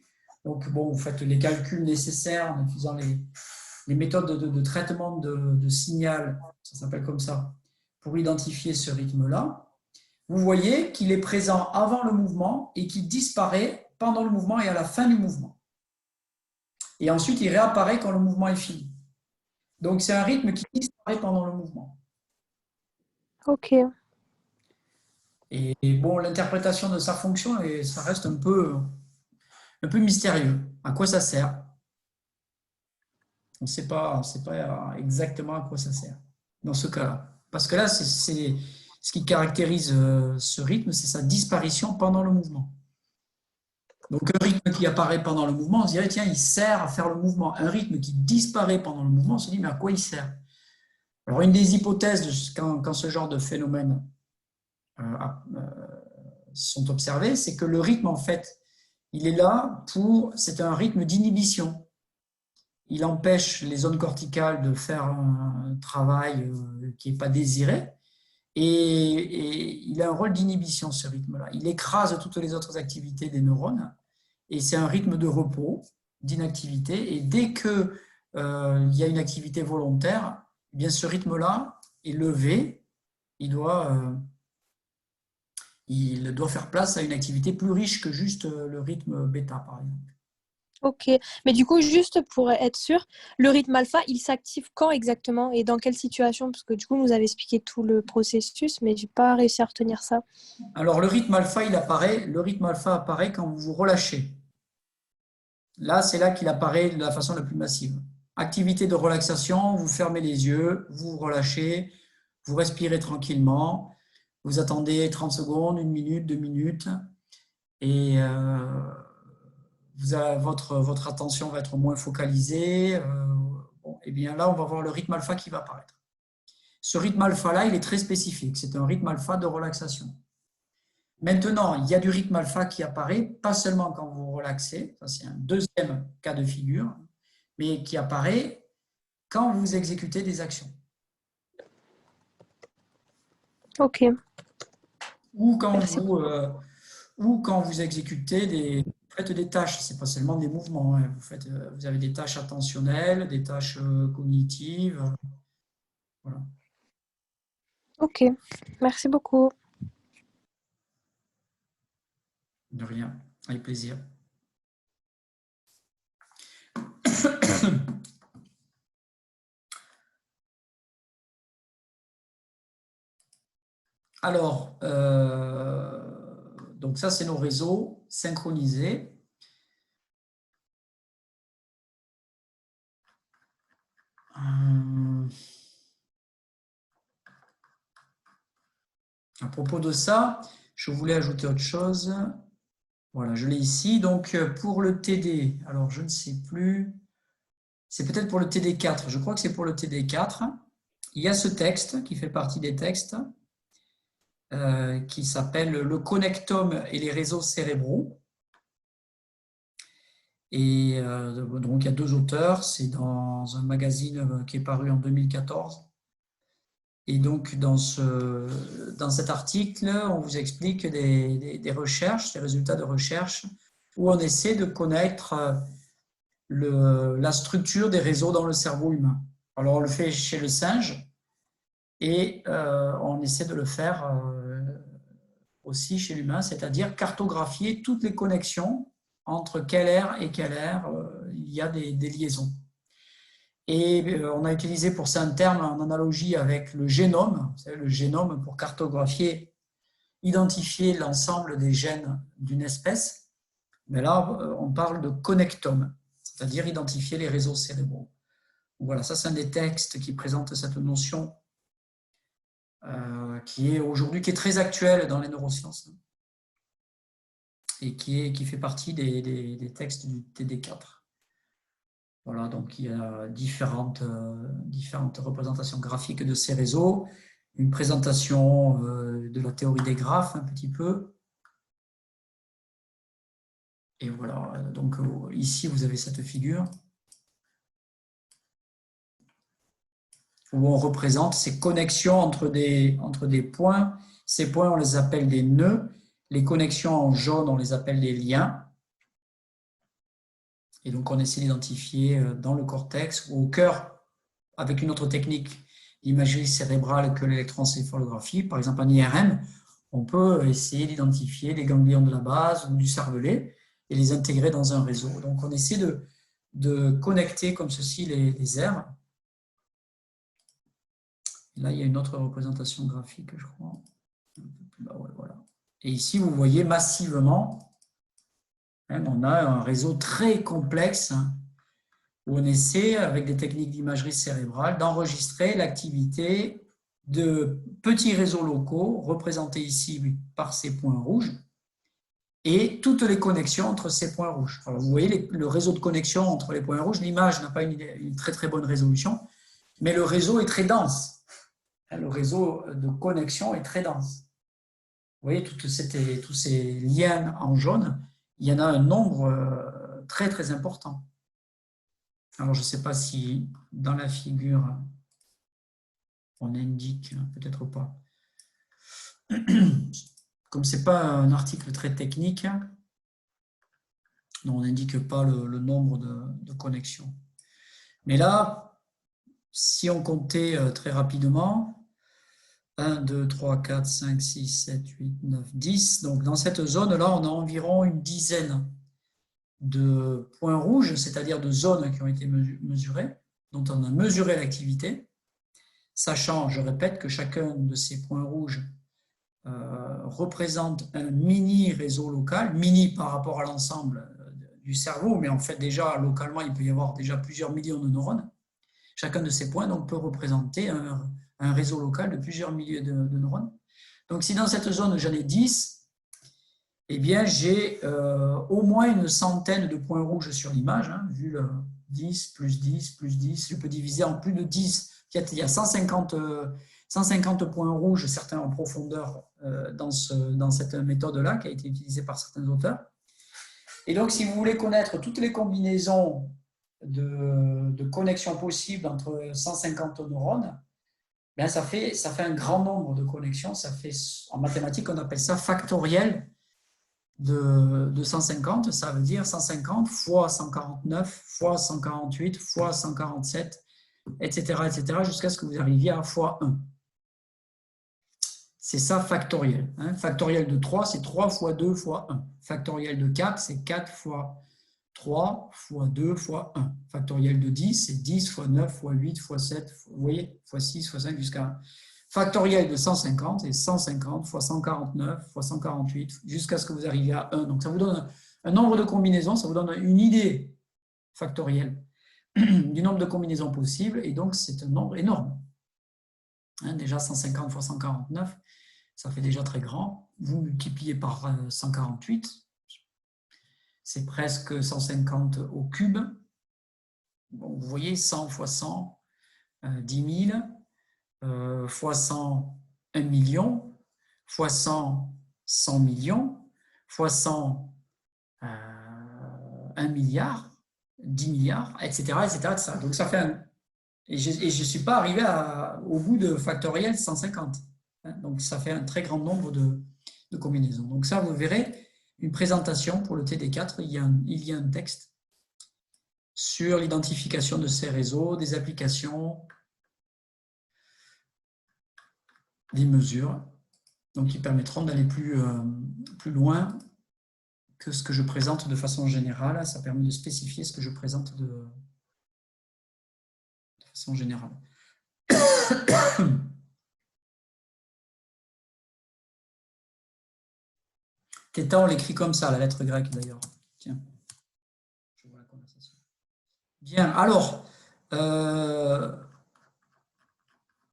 Donc, bon, vous faites les calculs nécessaires en utilisant les méthodes de traitement de signal, ça s'appelle comme ça, pour identifier ce rythme-là. Vous voyez qu'il est présent avant le mouvement et qu'il disparaît pendant le mouvement et à la fin du mouvement. Et ensuite, il réapparaît quand le mouvement est fini. Donc, c'est un rythme qui disparaît pendant le mouvement. Ok. Et bon, l'interprétation de sa fonction, ça reste un peu mystérieux. À quoi ça sert? On ne sait pas exactement à quoi ça sert dans ce cas-là. Parce que là, c'est ce qui caractérise ce rythme, c'est sa disparition pendant le mouvement. Donc, un rythme qui apparaît pendant le mouvement, on se dirait, tiens, il sert à faire le mouvement. Un rythme qui disparaît pendant le mouvement, on se dit, mais à quoi il sert? Alors, une des hypothèses, quand ce genre de phénomènes sont observés, c'est que le rythme, en fait, il est là c'est un rythme d'inhibition. Il empêche les zones corticales de faire un travail qui n'est pas désiré. Et il a un rôle d'inhibition, ce rythme-là. Il écrase toutes les autres activités des neurones. Et c'est un rythme de repos, d'inactivité. Et dès qu'il y a une activité volontaire, eh bien ce rythme-là est levé. Il doit faire place à une activité plus riche que juste le rythme bêta, par exemple. Ok. Mais du coup, juste pour être sûr, le rythme alpha, il s'active quand exactement et dans quelle situation? Parce que du coup, vous avez expliqué tout le processus, mais je n'ai pas réussi à retenir ça. Alors, le rythme alpha apparaît quand vous vous relâchez. Là, c'est là qu'il apparaît de la façon la plus massive. Activité de relaxation, vous fermez les yeux, vous vous relâchez, vous respirez tranquillement, vous attendez 30 secondes, 1 minute, 2 minutes, et votre attention va être moins focalisée. Et bien là, on va voir le rythme alpha qui va apparaître. Ce rythme alpha-là, il est très spécifique. C'est un rythme alpha de relaxation. Maintenant, il y a du rythme alpha qui apparaît, pas seulement quand vous relaxez, ça c'est un deuxième cas de figure, mais qui apparaît quand vous exécutez des actions. Ok. Ou quand vous exécutez faites des tâches, ce n'est pas seulement des mouvements, hein. Vous avez des tâches attentionnelles, des tâches cognitives. Voilà. Ok. Merci beaucoup. De rien, avec plaisir. Alors, donc ça, c'est nos réseaux synchronisés. À propos de ça, je voulais ajouter autre chose. Voilà, je l'ai ici. Donc, pour le TD, alors je ne sais plus, c'est peut-être pour le TD4, je crois que c'est pour le TD4. Il y a ce texte qui fait partie des textes qui s'appelle « Le connectome et les réseaux cérébraux ». Et donc, il y a 2 auteurs, c'est dans un magazine qui est paru en 2014. Et donc, dans cet article, on vous explique des recherches, des résultats de recherche, où on essaie de connaître la structure des réseaux dans le cerveau humain. Alors, on le fait chez le singe, et on essaie de le faire aussi chez l'humain, c'est-à-dire cartographier toutes les connexions entre quelle aire et quelle aire il y a des liaisons. Et on a utilisé pour ça un terme en analogie avec le génome, vous savez, le génome pour cartographier, identifier l'ensemble des gènes d'une espèce. Mais là, on parle de connectome, c'est-à-dire identifier les réseaux cérébraux. Voilà, ça c'est un des textes qui présente cette notion qui est très actuelle dans les neurosciences et qui fait partie des textes du TD4. Voilà, donc il y a différentes représentations graphiques de ces réseaux, une présentation de la théorie des graphes un petit peu. Et voilà, donc ici vous avez cette figure où on représente ces connexions entre des points. Ces points, on les appelle des nœuds. Les connexions en jaune, on les appelle des liens. Et donc, on essaie d'identifier dans le cortex ou au cœur, avec une autre technique d'imagerie cérébrale que l'électroencéphalographie, par exemple en IRM, on peut essayer d'identifier les ganglions de la base ou du cervelet et les intégrer dans un réseau. Donc, on essaie de connecter comme ceci les aires. Là, il y a une autre représentation graphique, je crois. Un peu plus bas, ouais, voilà. Et ici, vous voyez massivement, on a un réseau très complexe où on essaie, avec des techniques d'imagerie cérébrale, d'enregistrer l'activité de petits réseaux locaux, représentés ici par ces points rouges, et toutes les connexions entre ces points rouges. Alors, vous voyez le réseau de connexion entre les points rouges. L'image n'a pas une très très bonne résolution, mais le réseau est très dense. Le réseau de connexion est très dense. Vous voyez, tous ces liens en jaune, il y en a un nombre très très important. Alors, je ne sais pas si dans la figure, on indique, peut-être pas. Comme ce n'est pas un article très technique, on n'indique pas le nombre de connexions. Mais là, si on comptait très rapidement, 1, 2, 3, 4, 5, 6, 7, 8, 9, 10. Donc, dans cette zone-là, on a environ une dizaine de points rouges, c'est-à-dire de zones qui ont été mesurées, dont on a mesuré l'activité, sachant, je répète, que chacun de ces points rouges représente un mini réseau local, mini par rapport à l'ensemble du cerveau, mais en fait, déjà, localement, il peut y avoir déjà plusieurs millions de neurones. Chacun de ces points donc, peut représenter un réseau local de plusieurs milliers de neurones. Donc, si dans cette zone, j'en ai 10, eh bien, j'ai au moins une centaine de points rouges sur l'image, vu le 10, plus 10, plus 10. Je peux diviser en plus de 10. Il y a 150 points rouges, certains en profondeur, dans cette méthode-là qui a été utilisée par certains auteurs. Et donc, si vous voulez connaître toutes les combinaisons de connexions possibles entre 150 neurones, bien ça fait un grand nombre de connexions. Ça fait, en mathématiques, on appelle ça factoriel de 150. Ça veut dire 150 fois 149 fois 148 fois 147, etc., jusqu'à ce que vous arriviez à fois 1. C'est ça factoriel. Factoriel de 3, c'est 3 fois 2 fois 1. Factoriel de 4, c'est 4 fois 3 fois 2 fois 1. Factoriel de 10, c'est 10 fois 9 fois 8 fois 7, vous voyez, fois 6 fois 5 jusqu'à 1. Factoriel de 150, c'est 150 fois 149 fois 148 jusqu'à ce que vous arriviez à 1. Donc, ça vous donne un nombre de combinaisons, ça vous donne une idée factorielle du nombre de combinaisons possibles, et donc c'est un nombre énorme. Déjà 150 fois 149, ça fait déjà très grand. Vous multipliez par 148, c'est presque 150 au cube. Bon, vous voyez, 100 fois 100, 10 000, fois 100, 1 million, fois 100, 100 millions, fois 100, 1 milliard, 10 milliards, etc. Donc ça fait et je ne suis pas arrivé au bout de factoriel 150. Donc ça fait un très grand nombre de combinaisons. Donc ça, vous verrez, une présentation pour le TD4, il y a un texte sur l'identification de ces réseaux, des applications, des mesures, donc qui permettront d'aller plus loin que ce que je présente de façon générale. Ça permet de spécifier ce que je présente de façon générale. Theta, on l'écrit comme ça, la lettre grecque d'ailleurs. Tiens, je vois la conversation. Bien, alors,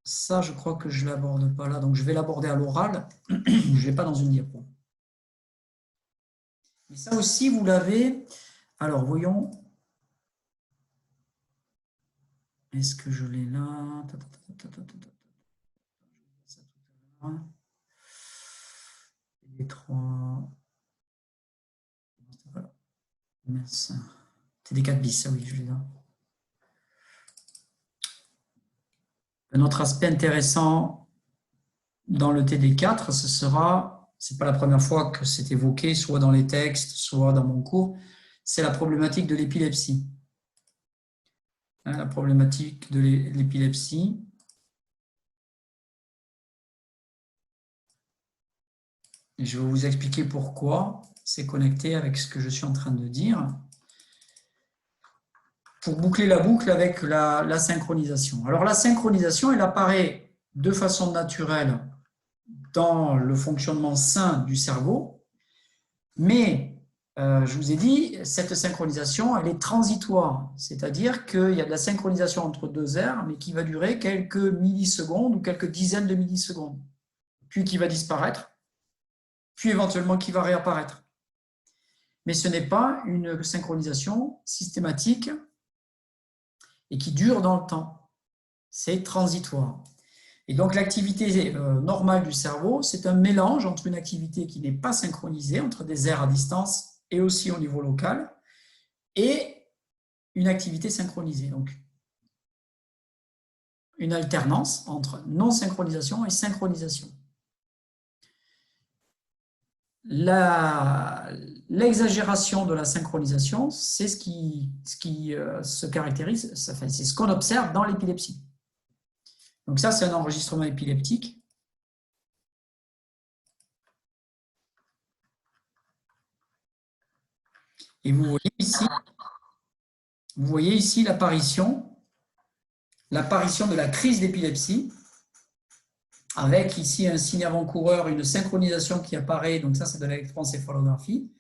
ça, je crois que je ne l'aborde pas là, donc je vais l'aborder à l'oral. Je ne vais pas dans une diapo. Mais ça aussi, vous l'avez. Alors, voyons. Est-ce que je l'ai là? Les trois. C'est des 4 bis, oui, je l'ai là. Un autre aspect intéressant dans le TD4, ce n'est pas la première fois que c'est évoqué, soit dans les textes, soit dans mon cours, c'est la problématique de l'épilepsie. La problématique de l'épilepsie. Et je vais vous expliquer pourquoi c'est connecté avec ce que je suis en train de dire. Pour boucler la boucle avec la synchronisation. Alors la synchronisation, elle apparaît de façon naturelle dans le fonctionnement sain du cerveau, mais je vous ai dit, cette synchronisation, elle est transitoire, c'est-à-dire qu'il y a de la synchronisation entre deux aires, mais qui va durer quelques millisecondes ou quelques dizaines de millisecondes, puis qui va disparaître, puis éventuellement qui va réapparaître. Mais ce n'est pas une synchronisation systématique et qui dure dans le temps. C'est transitoire. Et donc l'activité normale du cerveau, c'est un mélange entre une activité qui n'est pas synchronisée, entre des aires à distance et aussi au niveau local, et une activité synchronisée. Donc une alternance entre non-synchronisation et synchronisation. L'exagération de la synchronisation, c'est ce qui se caractérise, c'est ce qu'on observe dans l'épilepsie. Donc ça, c'est un enregistrement épileptique. Et vous voyez ici l'apparition de la crise d'épilepsie, avec ici un signe avant-coureur, une synchronisation qui apparaît, donc ça c'est de l'électroencéphalographie,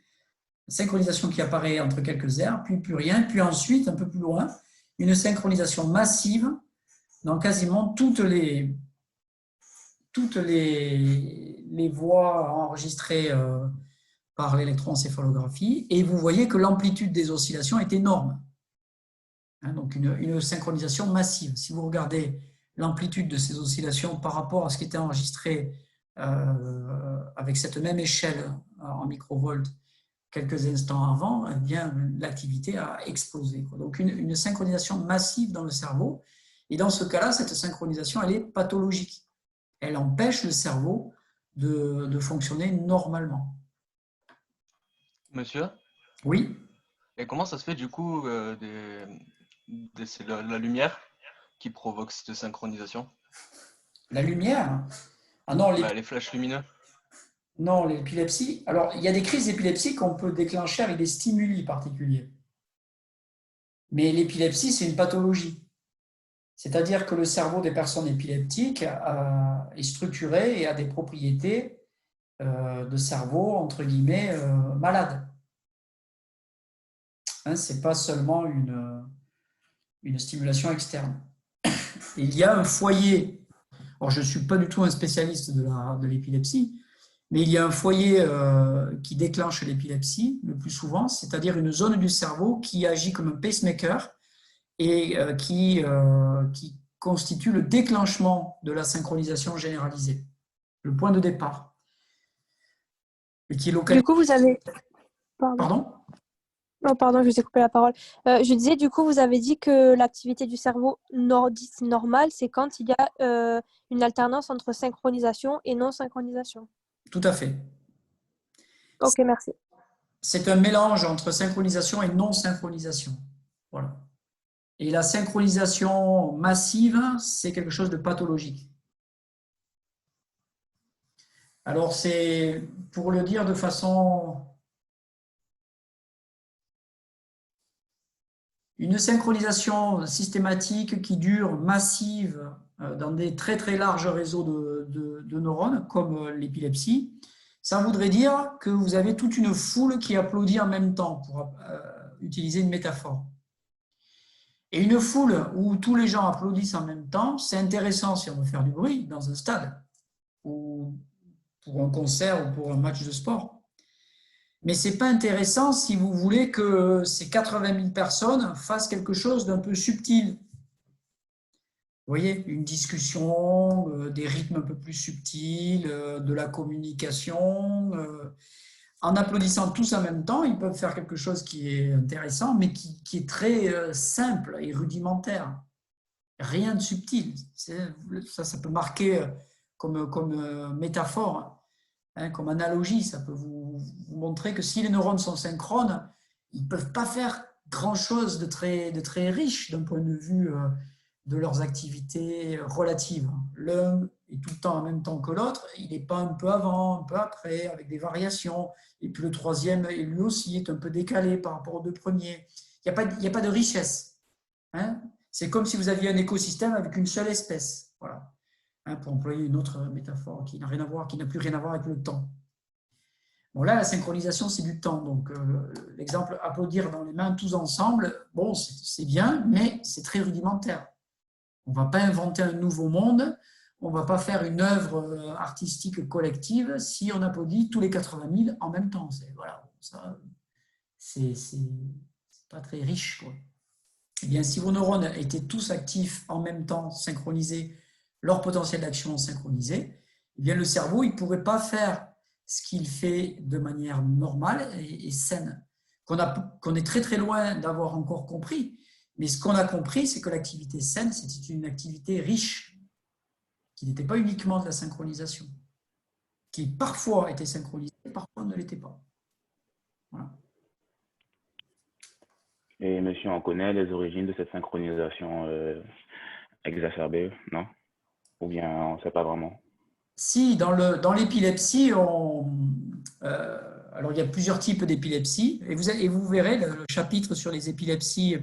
une synchronisation qui apparaît entre quelques aires, puis plus rien, puis ensuite, un peu plus loin, une synchronisation massive dans quasiment toutes les voies enregistrées par l'électroencéphalographie, et vous voyez que l'amplitude des oscillations est énorme. Donc une synchronisation massive. Si vous regardez l'amplitude de ces oscillations par rapport à ce qui était enregistré avec cette même échelle en microvolts quelques instants avant, eh bien l'activité a explosé. Donc une synchronisation massive dans le cerveau. Et dans ce cas-là, cette synchronisation, elle est pathologique. Elle empêche le cerveau de fonctionner normalement. Monsieur? Oui. Et comment ça se fait du coup c'est la lumière qui provoque cette synchronisation? La lumière? Ah non, les flashs lumineux? Non, l'épilepsie. Alors, il y a des crises d'épilepsie qu'on peut déclencher avec des stimuli particuliers. Mais l'épilepsie, c'est une pathologie. C'est-à-dire que le cerveau des personnes épileptiques est structuré et a des propriétés de cerveau, entre guillemets, malade. Hein, ce n'est pas seulement une stimulation externe. Il y a un foyer. Alors, je ne suis pas du tout un spécialiste de l'épilepsie, mais il y a un foyer qui déclenche l'épilepsie le plus souvent, c'est-à-dire une zone du cerveau qui agit comme un pacemaker et qui constitue le déclenchement de la synchronisation généralisée, le point de départ. Et qui est localisé... Du coup, vous avez... Pardon ? Non, pardon, je vous ai coupé la parole. Je disais, du coup, vous avez dit que l'activité du cerveau normale, c'est quand il y a une alternance entre synchronisation et non-synchronisation. Tout à fait. Ok, merci. C'est un mélange entre synchronisation et non-synchronisation. Voilà. Et la synchronisation massive, c'est quelque chose de pathologique. Alors, c'est, pour le dire de façon... Une synchronisation systématique qui dure, massive, dans des très très larges réseaux de neurones, comme l'épilepsie, ça voudrait dire que vous avez toute une foule qui applaudit en même temps, pour utiliser une métaphore. Et une foule où tous les gens applaudissent en même temps, c'est intéressant si on veut faire du bruit dans un stade, ou pour un concert ou pour un match de sport. Mais ce n'est pas intéressant si vous voulez que ces 80 000 personnes fassent quelque chose d'un peu subtil. Vous voyez, une discussion, des rythmes un peu plus subtils, de la communication. En applaudissant tous en même temps, ils peuvent faire quelque chose qui est intéressant, mais qui est très simple et rudimentaire. Rien de subtil. Ça peut marquer comme métaphore. Comme analogie, ça peut vous montrer que si les neurones sont synchrones, ils ne peuvent pas faire grand-chose de très riche d'un point de vue de leurs activités relatives. L'un est tout le temps en même temps que l'autre, il n'est pas un peu avant, un peu après, avec des variations. Et puis le troisième, lui aussi, est un peu décalé par rapport aux deux premiers. Il n'y a pas de richesse. Hein. C'est comme si vous aviez un écosystème avec une seule espèce. Voilà. Hein, pour employer une autre métaphore qui n'a rien à voir, qui n'a plus rien à voir avec le temps. Bon, là, la synchronisation, c'est du temps. Donc, l'exemple applaudir dans les mains tous ensemble, bon, c'est bien, mais c'est très rudimentaire. On ne va pas inventer un nouveau monde, on ne va pas faire une œuvre artistique collective si on applaudit tous les 80 000 en même temps. Voilà, ça, c'est pas très riche, quoi. Eh bien, si vos neurones étaient tous actifs en même temps, synchronisés, leur potentiel d'action synchronisé, eh bien, le cerveau, il ne pourrait pas faire ce qu'il fait de manière normale et saine, qu'on est très très loin d'avoir encore compris. Mais ce qu'on a compris, c'est que l'activité saine, c'était une activité riche, qui n'était pas uniquement de la synchronisation, qui parfois était synchronisée, parfois ne l'était pas. Voilà. Et monsieur, on connaît les origines de cette synchronisation exacerbée, non? Ou bien on ne sait pas vraiment? Si, dans l'épilepsie, alors il y a plusieurs types d'épilepsie, et vous verrez le chapitre sur les épilepsies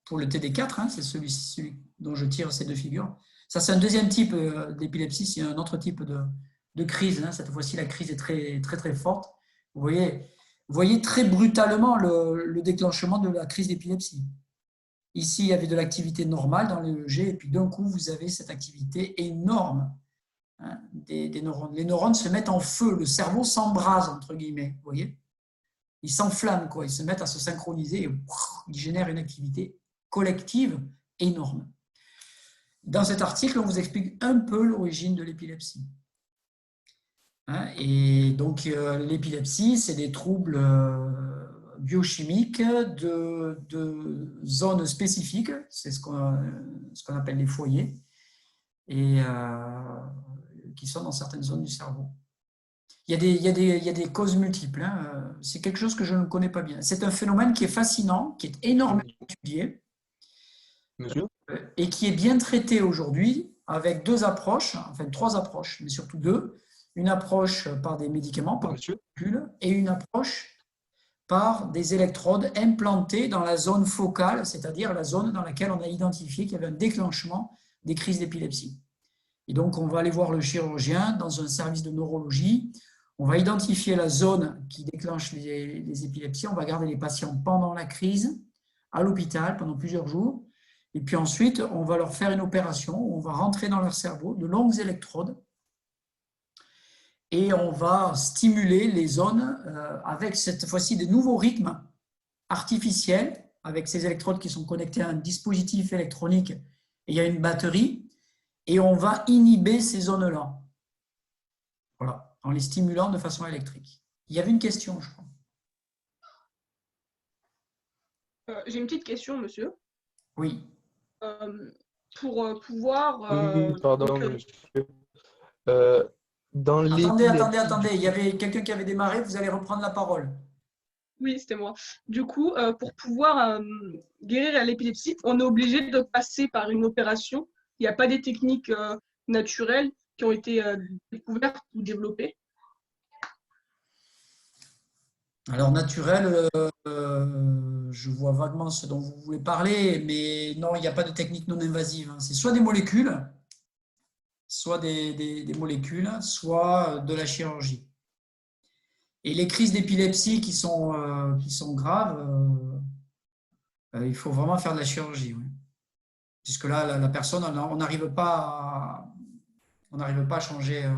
pour le TD4, hein, c'est celui dont je tire ces deux figures. Ça, c'est un deuxième type d'épilepsie, c'est un autre type de crise. Hein. Cette fois-ci, la crise est très, très, très forte. Vous voyez très brutalement le déclenchement de la crise d'épilepsie. Ici, il y avait de l'activité normale dans l'EEG, et puis d'un coup, vous avez cette activité énorme. Hein, des neurones. Les neurones se mettent en feu, le cerveau s'embrase, entre guillemets, vous voyez. Ils s'enflamment, quoi. Ils se mettent à se synchroniser et ils génèrent une activité collective énorme. Dans cet article, on vous explique un peu l'origine de l'épilepsie. Hein, et donc, l'épilepsie, c'est des troubles biochimiques de zones spécifiques, c'est ce qu'on appelle les foyers. Et qui sont dans certaines zones du cerveau. Il y a des causes multiples. Hein. C'est quelque chose que je ne connais pas bien. C'est un phénomène qui est fascinant, qui est énormément étudié et qui est bien traité aujourd'hui avec deux approches, enfin trois approches, mais surtout deux. Une approche par des médicaments, par des molécules, et une approche par des électrodes implantées dans la zone focale, c'est-à-dire la zone dans laquelle on a identifié qu'il y avait un déclenchement des crises d'épilepsie. Et donc, on va aller voir le chirurgien dans un service de neurologie. On va identifier la zone qui déclenche les épilepsies. On va garder les patients pendant la crise à l'hôpital pendant plusieurs jours. Et puis ensuite, on va leur faire une opération où on va rentrer dans leur cerveau de longues électrodes et on va stimuler les zones avec cette fois-ci de nouveaux rythmes artificiels avec ces électrodes qui sont connectées à un dispositif électronique et il y a une batterie. Et on va inhiber ces zones-là, voilà, en les stimulant de façon électrique. Il y avait une question, je crois. J'ai une petite question, monsieur. Oui. Pour pouvoir... Oui, pardon, monsieur. Dans Attendez, il y avait quelqu'un qui avait démarré, vous allez reprendre la parole. Oui, c'était moi. Du coup, pour pouvoir guérir l'épilepsie, on est obligé de passer par une opération. Il n'y a pas des techniques naturelles qui ont été découvertes ou développées. Alors, naturel, je vois vaguement ce dont vous voulez parler, mais non, il n'y a pas de technique non invasive. C'est soit des molécules, soit des molécules, soit de la chirurgie. Et les crises d'épilepsie qui sont graves, il faut vraiment faire de la chirurgie. Oui. Puisque là, la personne, on n'arrive pas à changer,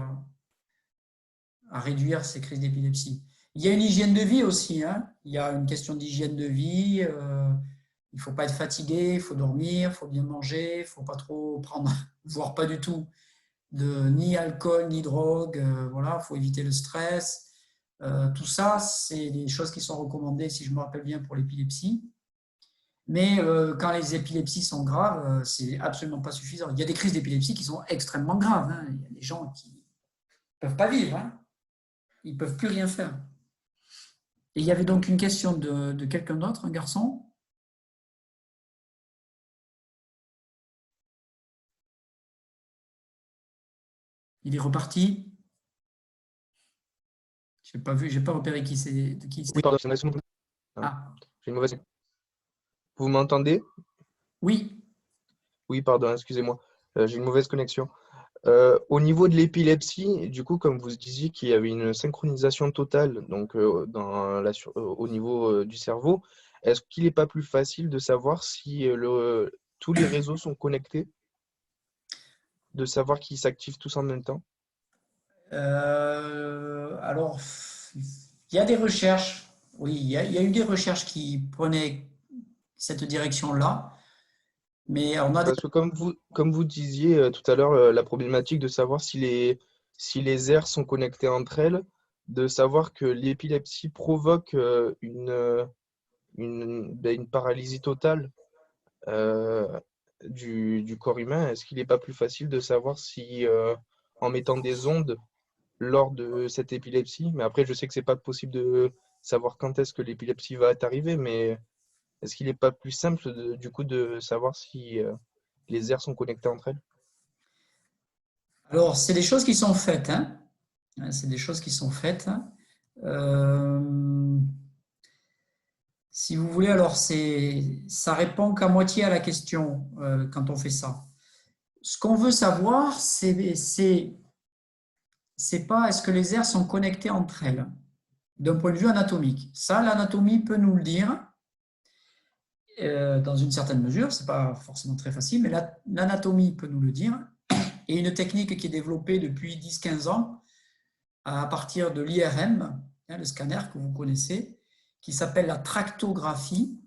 à réduire ces crises d'épilepsie. Il y a une hygiène de vie aussi. Hein. Il y a une question d'hygiène de vie. Il ne faut pas être fatigué, il faut dormir, il faut bien manger, il ne faut pas trop prendre, voire pas du tout, ni alcool, ni drogue. Voilà, il faut éviter le stress. Tout ça, c'est des choses qui sont recommandées, si je me rappelle bien, pour l'épilepsie. Mais quand les épilepsies sont graves, c'est absolument pas suffisant. Il y a des crises d'épilepsie qui sont extrêmement graves. Hein. Il y a des gens qui ne peuvent pas vivre. Hein. Ils ne peuvent plus rien faire. Et il y avait donc une question de quelqu'un d'autre, un garçon? Il est reparti? Je n'ai pas vu, j'ai pas repéré qui c'est. Oui, pardon, Ah, j'ai une mauvaise. Vous m'entendez? oui. Oui, pardon, excusez-moi. J'ai une mauvaise connexion. Au niveau de l'épilepsie, du coup, comme vous disiez qu'il y avait une synchronisation totale donc, au niveau du cerveau, est-ce qu'il n'est pas plus facile de savoir si tous les réseaux sont connectés, de savoir qu'ils s'activent tous en même temps? Alors, il y a des recherches, oui, il y a eu des recherches qui prenaient cette direction-là, mais on a des... Parce que comme vous disiez tout à l'heure, la problématique de savoir si les aires sont connectées entre elles, de savoir que l'épilepsie provoque une paralysie totale du corps humain, est-ce qu'il n'est pas plus facile de savoir si, en mettant des ondes lors de cette épilepsie, mais après, je sais que c'est pas possible de savoir quand est-ce que l'épilepsie va arriver, mais est-ce qu'il n'est pas plus simple, du coup, de savoir si les aires sont connectées entre elles? Alors, c'est des choses qui sont faites, hein. C'est des choses qui sont faites. Euh, Si vous voulez, alors ça répond qu'à moitié à la question quand on fait ça. Ce qu'on veut savoir, c'est pas est-ce que les aires sont connectées entre elles d'un point de vue anatomique. Ça, l'anatomie peut nous le dire dans une certaine mesure. C'est pas forcément très facile, mais l'anatomie peut nous le dire. Et une technique qui est développée depuis 10-15 ans à partir de l'IRM, le scanner que vous connaissez, qui s'appelle la tractographie.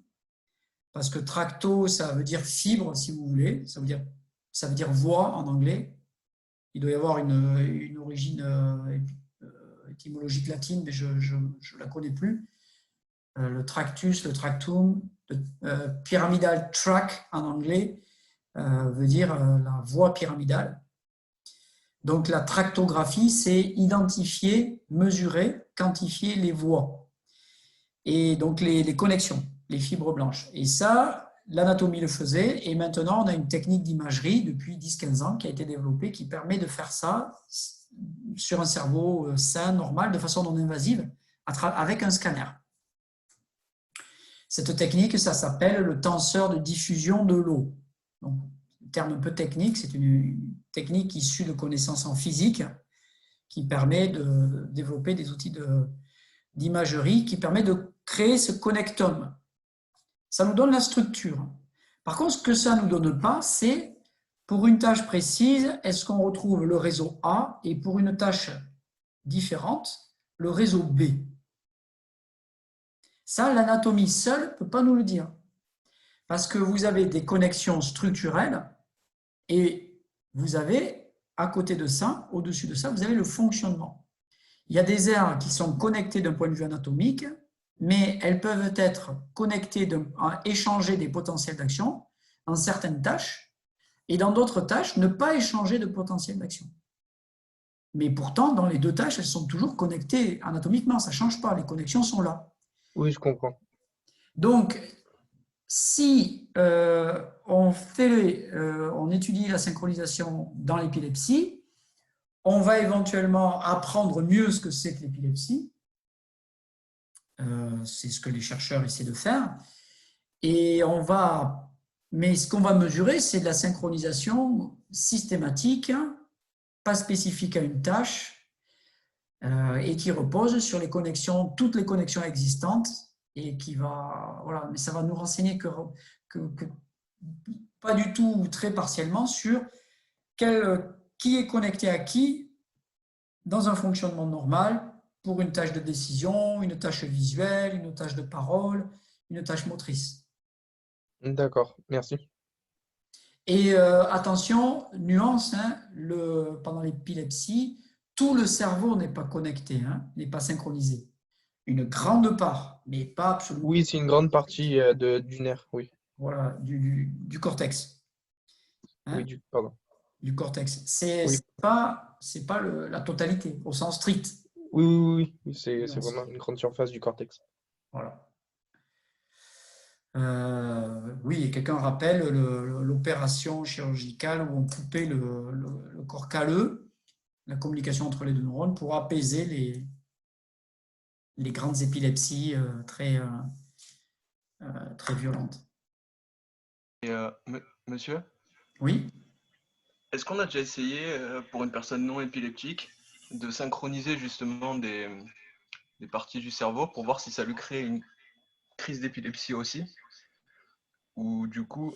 Parce que tracto, ça veut dire fibre, si vous voulez, ça veut dire voix en anglais. Il doit y avoir une origine étymologique latine, mais je ne la connais plus. Le tractus, le tractum, pyramidal track en anglais veut dire la voie pyramidale. Donc la tractographie, c'est identifier, mesurer, quantifier les voies et donc les connexions, les fibres blanches. Et ça, l'anatomie le faisait, et maintenant on a une technique d'imagerie depuis 10-15 ans qui a été développée, qui permet de faire ça sur un cerveau sain, normal, de façon non invasive, avec un scanner. Cette technique, ça s'appelle le tenseur de diffusion de l'eau. Donc, un terme un peu technique, c'est une technique issue de connaissances en physique qui permet de développer des outils d'imagerie qui permet de créer ce connectome. Ça nous donne la structure. Par contre, ce que ça ne nous donne pas, c'est pour une tâche précise, est-ce qu'on retrouve le réseau A et pour une tâche différente, le réseau B. Ça, l'anatomie seule ne peut pas nous le dire. Parce que vous avez des connexions structurelles et vous avez, à côté de ça, au-dessus de ça, vous avez le fonctionnement. Il y a des aires qui sont connectées d'un point de vue anatomique, mais elles peuvent être connectées à échanger des potentiels d'action dans certaines tâches, et dans d'autres tâches, ne pas échanger de potentiel d'action. Mais pourtant, dans les deux tâches, elles sont toujours connectées anatomiquement, ça ne change pas, les connexions sont là. Oui, je comprends. Donc, si on étudie la synchronisation dans l'épilepsie, on va éventuellement apprendre mieux ce que c'est que l'épilepsie. C'est ce que les chercheurs essaient de faire. Mais ce qu'on va mesurer, c'est de la synchronisation systématique, pas spécifique à une tâche, et qui repose sur les connexions, toutes les connexions existantes, et qui va, voilà, mais ça va nous renseigner que pas du tout ou très partiellement sur qui est connecté à qui dans un fonctionnement normal pour une tâche de décision, une tâche visuelle, une tâche de parole, une tâche motrice. D'accord, merci. Et attention, nuance, hein, pendant l'épilepsie, tout le cerveau n'est pas connecté, hein, n'est pas synchronisé. Une grande part, mais pas absolument. Oui, c'est une grande partie du nerf, oui. Voilà, du cortex. Hein, Oui, du cortex. C'est oui. pas la totalité, au sens strict. Oui, c'est vraiment une grande surface du cortex. Voilà. Oui, et quelqu'un rappelle l'opération chirurgicale où on coupait le corps calleux, la communication entre les deux neurones, pour apaiser les grandes épilepsies très violentes. Et, monsieur, Oui. est-ce qu'on a déjà essayé, pour une personne non épileptique, de synchroniser justement des parties du cerveau pour voir si ça lui crée une crise d'épilepsie aussi? Ou du coup,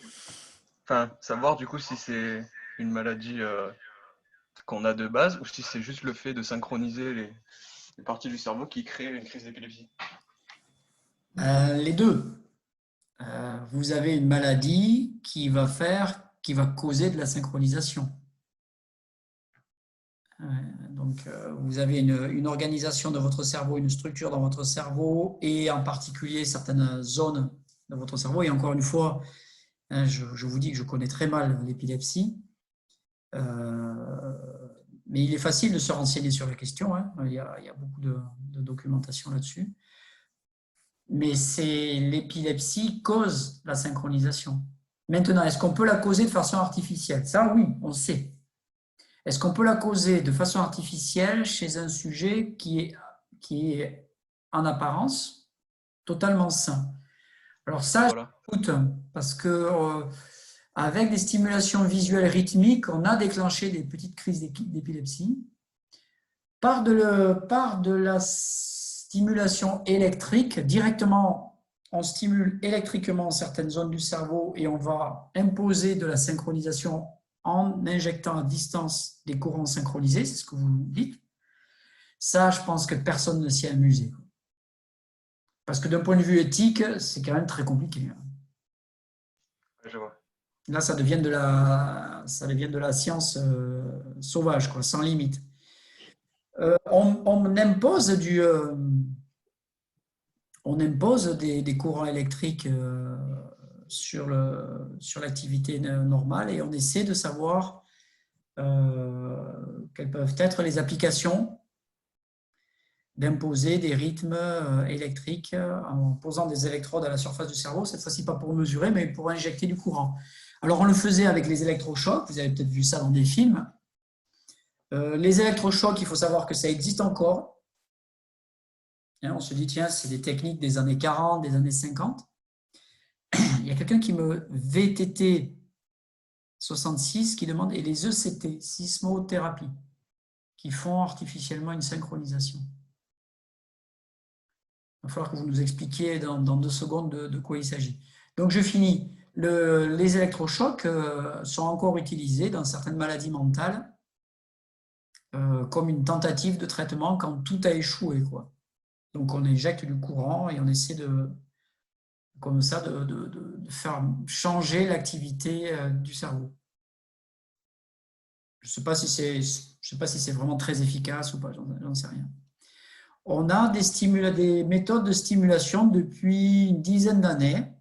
enfin, savoir du coup si c'est une maladie qu'on a de base ou si c'est juste le fait de synchroniser les parties du cerveau qui crée une crise d'épilepsie. Les deux. Vous avez une maladie qui va causer de la synchronisation. Donc, vous avez une organisation de votre cerveau, une structure dans votre cerveau et en particulier certaines zones de votre cerveau. Et encore une fois, je vous dis que je connais très mal l'épilepsie, mais il est facile de se renseigner sur la question. Il y a beaucoup de documentation là-dessus. Mais l'épilepsie cause la synchronisation. Maintenant, est-ce qu'on peut la causer de façon artificielle? Ça, oui, on sait. Est-ce qu'on peut la causer de façon artificielle chez un sujet qui est en apparence totalement sain? Alors ça, Voilà. je doute, parce que avec des stimulations visuelles rythmiques, on a déclenché des petites crises d'épilepsie. Par de la stimulation électrique, directement, on stimule électriquement certaines zones du cerveau et on va imposer de la synchronisation en injectant à distance des courants synchronisés, c'est ce que vous dites. Ça, je pense que personne ne s'y est amusé. Parce que d'un point de vue éthique, c'est quand même très compliqué. Je vois. Là, ça devient de la science sauvage, quoi, sans limite. On impose des courants électriques sur l'activité normale et on essaie de savoir quelles peuvent être les applications d'imposer des rythmes électriques en posant des électrodes à la surface du cerveau, cette fois-ci pas pour mesurer, mais pour injecter du courant. Alors on le faisait avec les électrochocs, vous avez peut-être vu ça dans des films. Les électrochocs, il faut savoir que ça existe encore. On se dit, tiens, c'est des techniques des années 40, des années 50. Il y a quelqu'un qui me VTT 66 qui demande, et les ECT, sismothérapie, qui font artificiellement une synchronisation. Il va falloir que vous nous expliquiez dans 2 secondes de quoi il s'agit. Donc je finis. Les électrochocs sont encore utilisés dans certaines maladies mentales comme une tentative de traitement quand tout a échoué, quoi. Donc on injecte du courant et on essaie de faire changer l'activité du cerveau. Je ne sais pas si c'est vraiment très efficace ou pas, j'en sais rien. On a des méthodes de stimulation depuis une dizaine d'années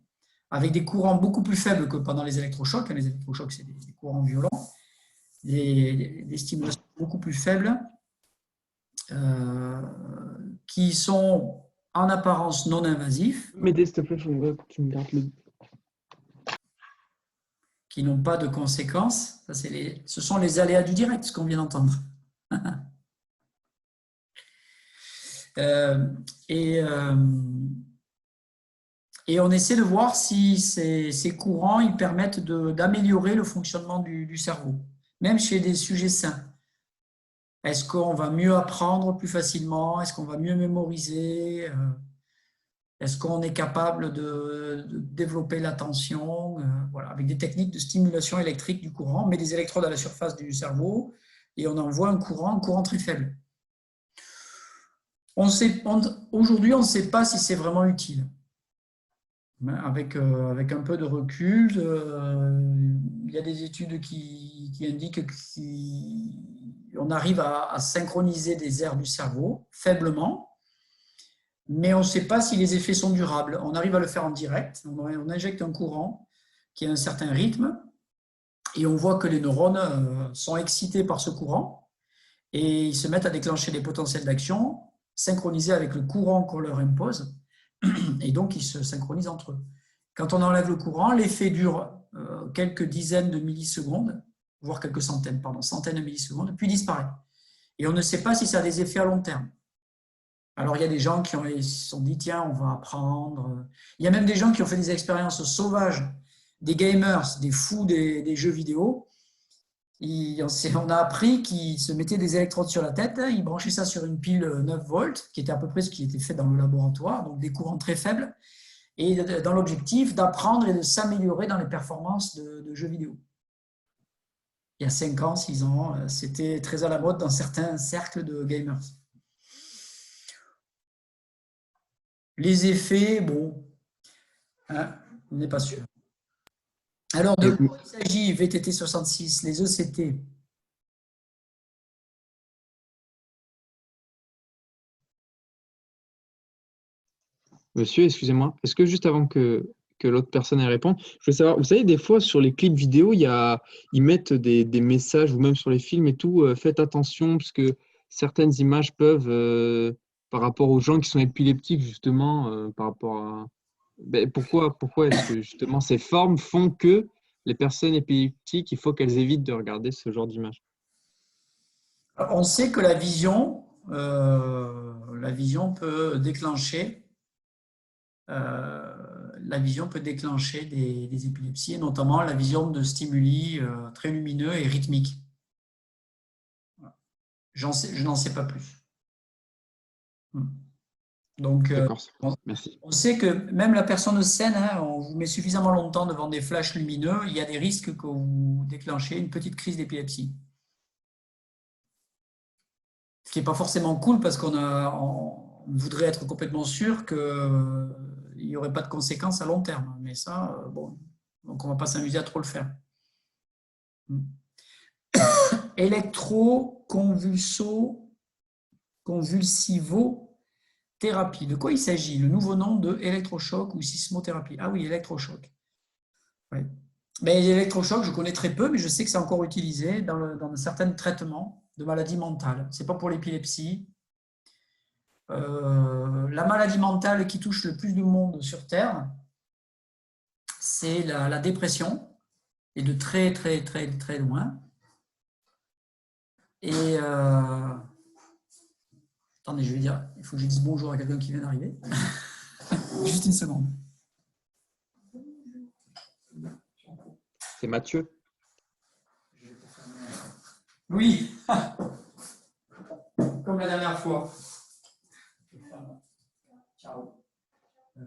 avec des courants beaucoup plus faibles que pendant les électrochocs. Les électrochocs, c'est des courants violents. Des stimulations beaucoup plus faibles qui sont en apparence non invasifs. Mais s'il te plaît, je voudrais que tu me gardes le. Qui n'ont pas de conséquences. Ça, ce sont les aléas du direct, ce qu'on vient d'entendre. Et on essaie de voir si ces courants ils permettent d'améliorer le fonctionnement du cerveau, même chez des sujets sains. Est-ce qu'on va mieux apprendre plus facilement? Est-ce qu'on va mieux mémoriser? Est-ce qu'on est capable de développer l'attention? Voilà, avec des techniques de stimulation électrique du courant, on met des électrodes à la surface du cerveau et on envoie un courant très faible. Aujourd'hui, on ne sait pas si c'est vraiment utile. Avec un peu de recul, il y a des études qui indiquent qu'on arrive à synchroniser des aires du cerveau faiblement, mais on ne sait pas si les effets sont durables. On arrive à le faire en direct, on injecte un courant qui a un certain rythme et on voit que les neurones sont excités par ce courant et ils se mettent à déclencher des potentiels d'action synchronisés avec le courant qu'on leur impose, et donc ils se synchronisent entre eux. Quand on enlève le courant, l'effet dure quelques dizaines de millisecondes, voire quelques centaines, centaines de millisecondes, puis disparaît. Et on ne sait pas si ça a des effets à long terme. Alors, il y a des gens qui se sont dit, tiens, on va apprendre. Il y a même des gens qui ont fait des expériences sauvages, des gamers, des fous des jeux vidéo. On a appris qu'ils se mettaient des électrodes sur la tête, ils branchaient ça sur une pile 9 volts, qui était à peu près ce qui était fait dans le laboratoire, donc des courants très faibles, et dans l'objectif d'apprendre et de s'améliorer dans les performances de jeux vidéo. Il y a 5 ans, 6 ans, c'était très à la mode dans certains cercles de gamers. Les effets, bon, hein, on n'est pas sûr. Alors, de quoi il s'agit, VTT 66, les ECT? Monsieur, excusez-moi, est-ce que juste avant que l'autre personne y réponde, je veux savoir, vous savez, des fois sur les clips vidéo, ils mettent des messages, ou même sur les films et tout, faites attention, parce que certaines images peuvent, par rapport aux gens qui sont épileptiques, justement, par rapport à… Ben, pourquoi est-ce que justement ces formes font que les personnes épileptiques, il faut qu'elles évitent de regarder ce genre d'image? On sait que la vision peut déclencher des épilepsies, et notamment la vision de stimuli très lumineux et rythmiques. Je n'en sais pas plus. Donc, merci. On sait que même la personne saine, hein, on vous met suffisamment longtemps devant des flashs lumineux, il y a des risques que vous déclenchez une petite crise d'épilepsie. Ce qui n'est pas forcément cool parce qu'on voudrait être complètement sûr qu'il n'y aurait pas de conséquences à long terme. Mais ça, bon, donc on ne va pas s'amuser à trop le faire. Électroconvulsivothérapie. De quoi il s'agit? Le nouveau nom de électrochoc ou sismothérapie. Ah oui, électrochoc. Oui. Mais l'électrochoc, je connais très peu, mais je sais que c'est encore utilisé dans certains traitements de maladies mentales. Ce n'est pas pour l'épilepsie. La maladie mentale qui touche le plus de monde sur Terre, c'est la dépression, et de très, très, très, très loin. Et attendez, je vais dire, il faut que je dise bonjour à quelqu'un qui vient d'arriver. Juste une seconde. C'est Mathieu. Oui, comme la dernière fois. Ciao.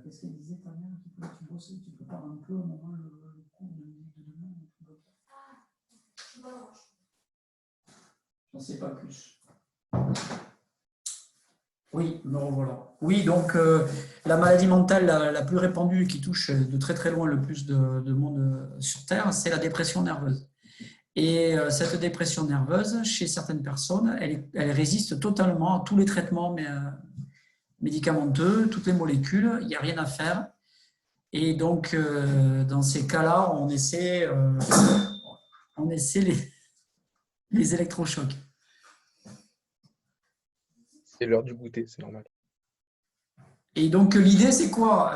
Qu'est-ce qu'elle disait, Tania? Tu bosses, tu prépares un peu au moment le cours de demain. J'en sais pas plus. Oui, me revoilà. Oui, donc la maladie mentale la plus répandue qui touche de très très loin le plus de monde sur Terre, c'est la dépression nerveuse. Et cette dépression nerveuse, chez certaines personnes, elle résiste totalement à tous les traitements médicamenteux, toutes les molécules, il n'y a rien à faire. Et donc, dans ces cas-là, on essaie les électrochocs. C'est l'heure du goûter, c'est normal. Et donc, l'idée, c'est quoi?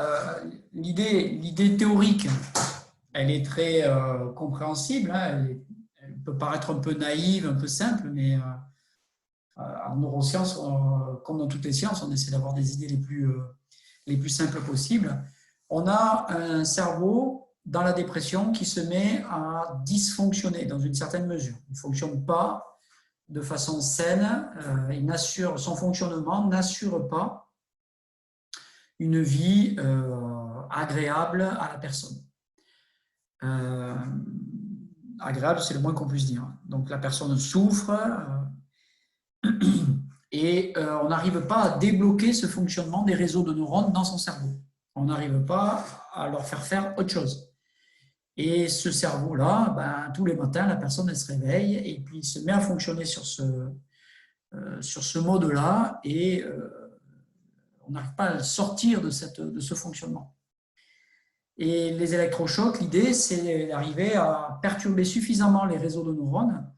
L'idée théorique, elle est très compréhensible, hein, elle peut paraître un peu naïve, un peu simple, mais en neurosciences, comme dans toutes les sciences, on essaie d'avoir des idées les plus simples possibles. On a un cerveau dans la dépression qui se met à dysfonctionner dans une certaine mesure. Il ne fonctionne pas de façon saine, son fonctionnement n'assure pas une vie agréable à la personne. Agréable, c'est le moins qu'on puisse dire. Donc la personne souffre et on n'arrive pas à débloquer ce fonctionnement des réseaux de neurones dans son cerveau. On n'arrive pas à leur faire autre chose. Et ce cerveau-là, tous les matins, la personne elle se réveille et puis se met à fonctionner sur ce mode-là et on n'arrive pas à sortir de ce fonctionnement. Et les électrochocs, l'idée, c'est d'arriver à perturber suffisamment les réseaux de neurones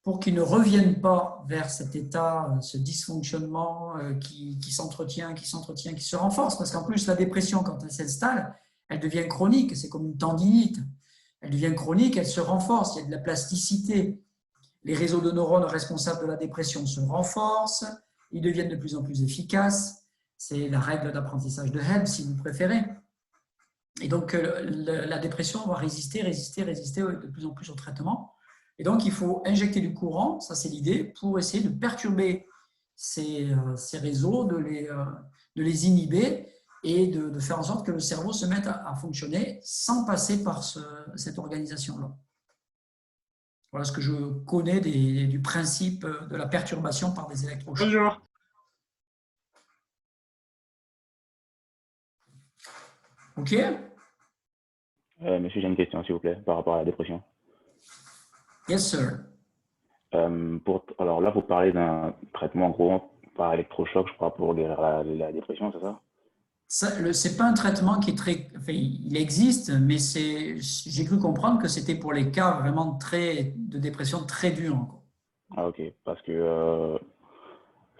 pour qu'ils ne reviennent pas vers cet état, ce dysfonctionnement qui s'entretient, qui se renforce. Parce qu'en plus, la dépression, quand elle s'installe, elle devient chronique, c'est comme une tendinite. Elle devient chronique, elle se renforce, il y a de la plasticité. Les réseaux de neurones responsables de la dépression se renforcent, ils deviennent de plus en plus efficaces. C'est la règle d'apprentissage de Hebb, si vous préférez. Et donc, la dépression va résister de plus en plus au traitement. Et donc, il faut injecter du courant, ça c'est l'idée, pour essayer de perturber ces réseaux, de les inhiber et de faire en sorte que le cerveau se mette à fonctionner sans passer par cette organisation-là. Voilà ce que je connais du principe de la perturbation par des électrochocs. Bonjour. OK. Monsieur, j'ai une question, s'il vous plaît, par rapport à la dépression. Yes, sir. Alors là, vous parlez d'un traitement en gros par électrochoc, je crois, pour guérir la dépression, c'est ça? Ce n'est pas un traitement qui est très… Enfin, il existe, mais j'ai cru comprendre que c'était pour les cas vraiment de dépression très durs. Ah, ok. Parce que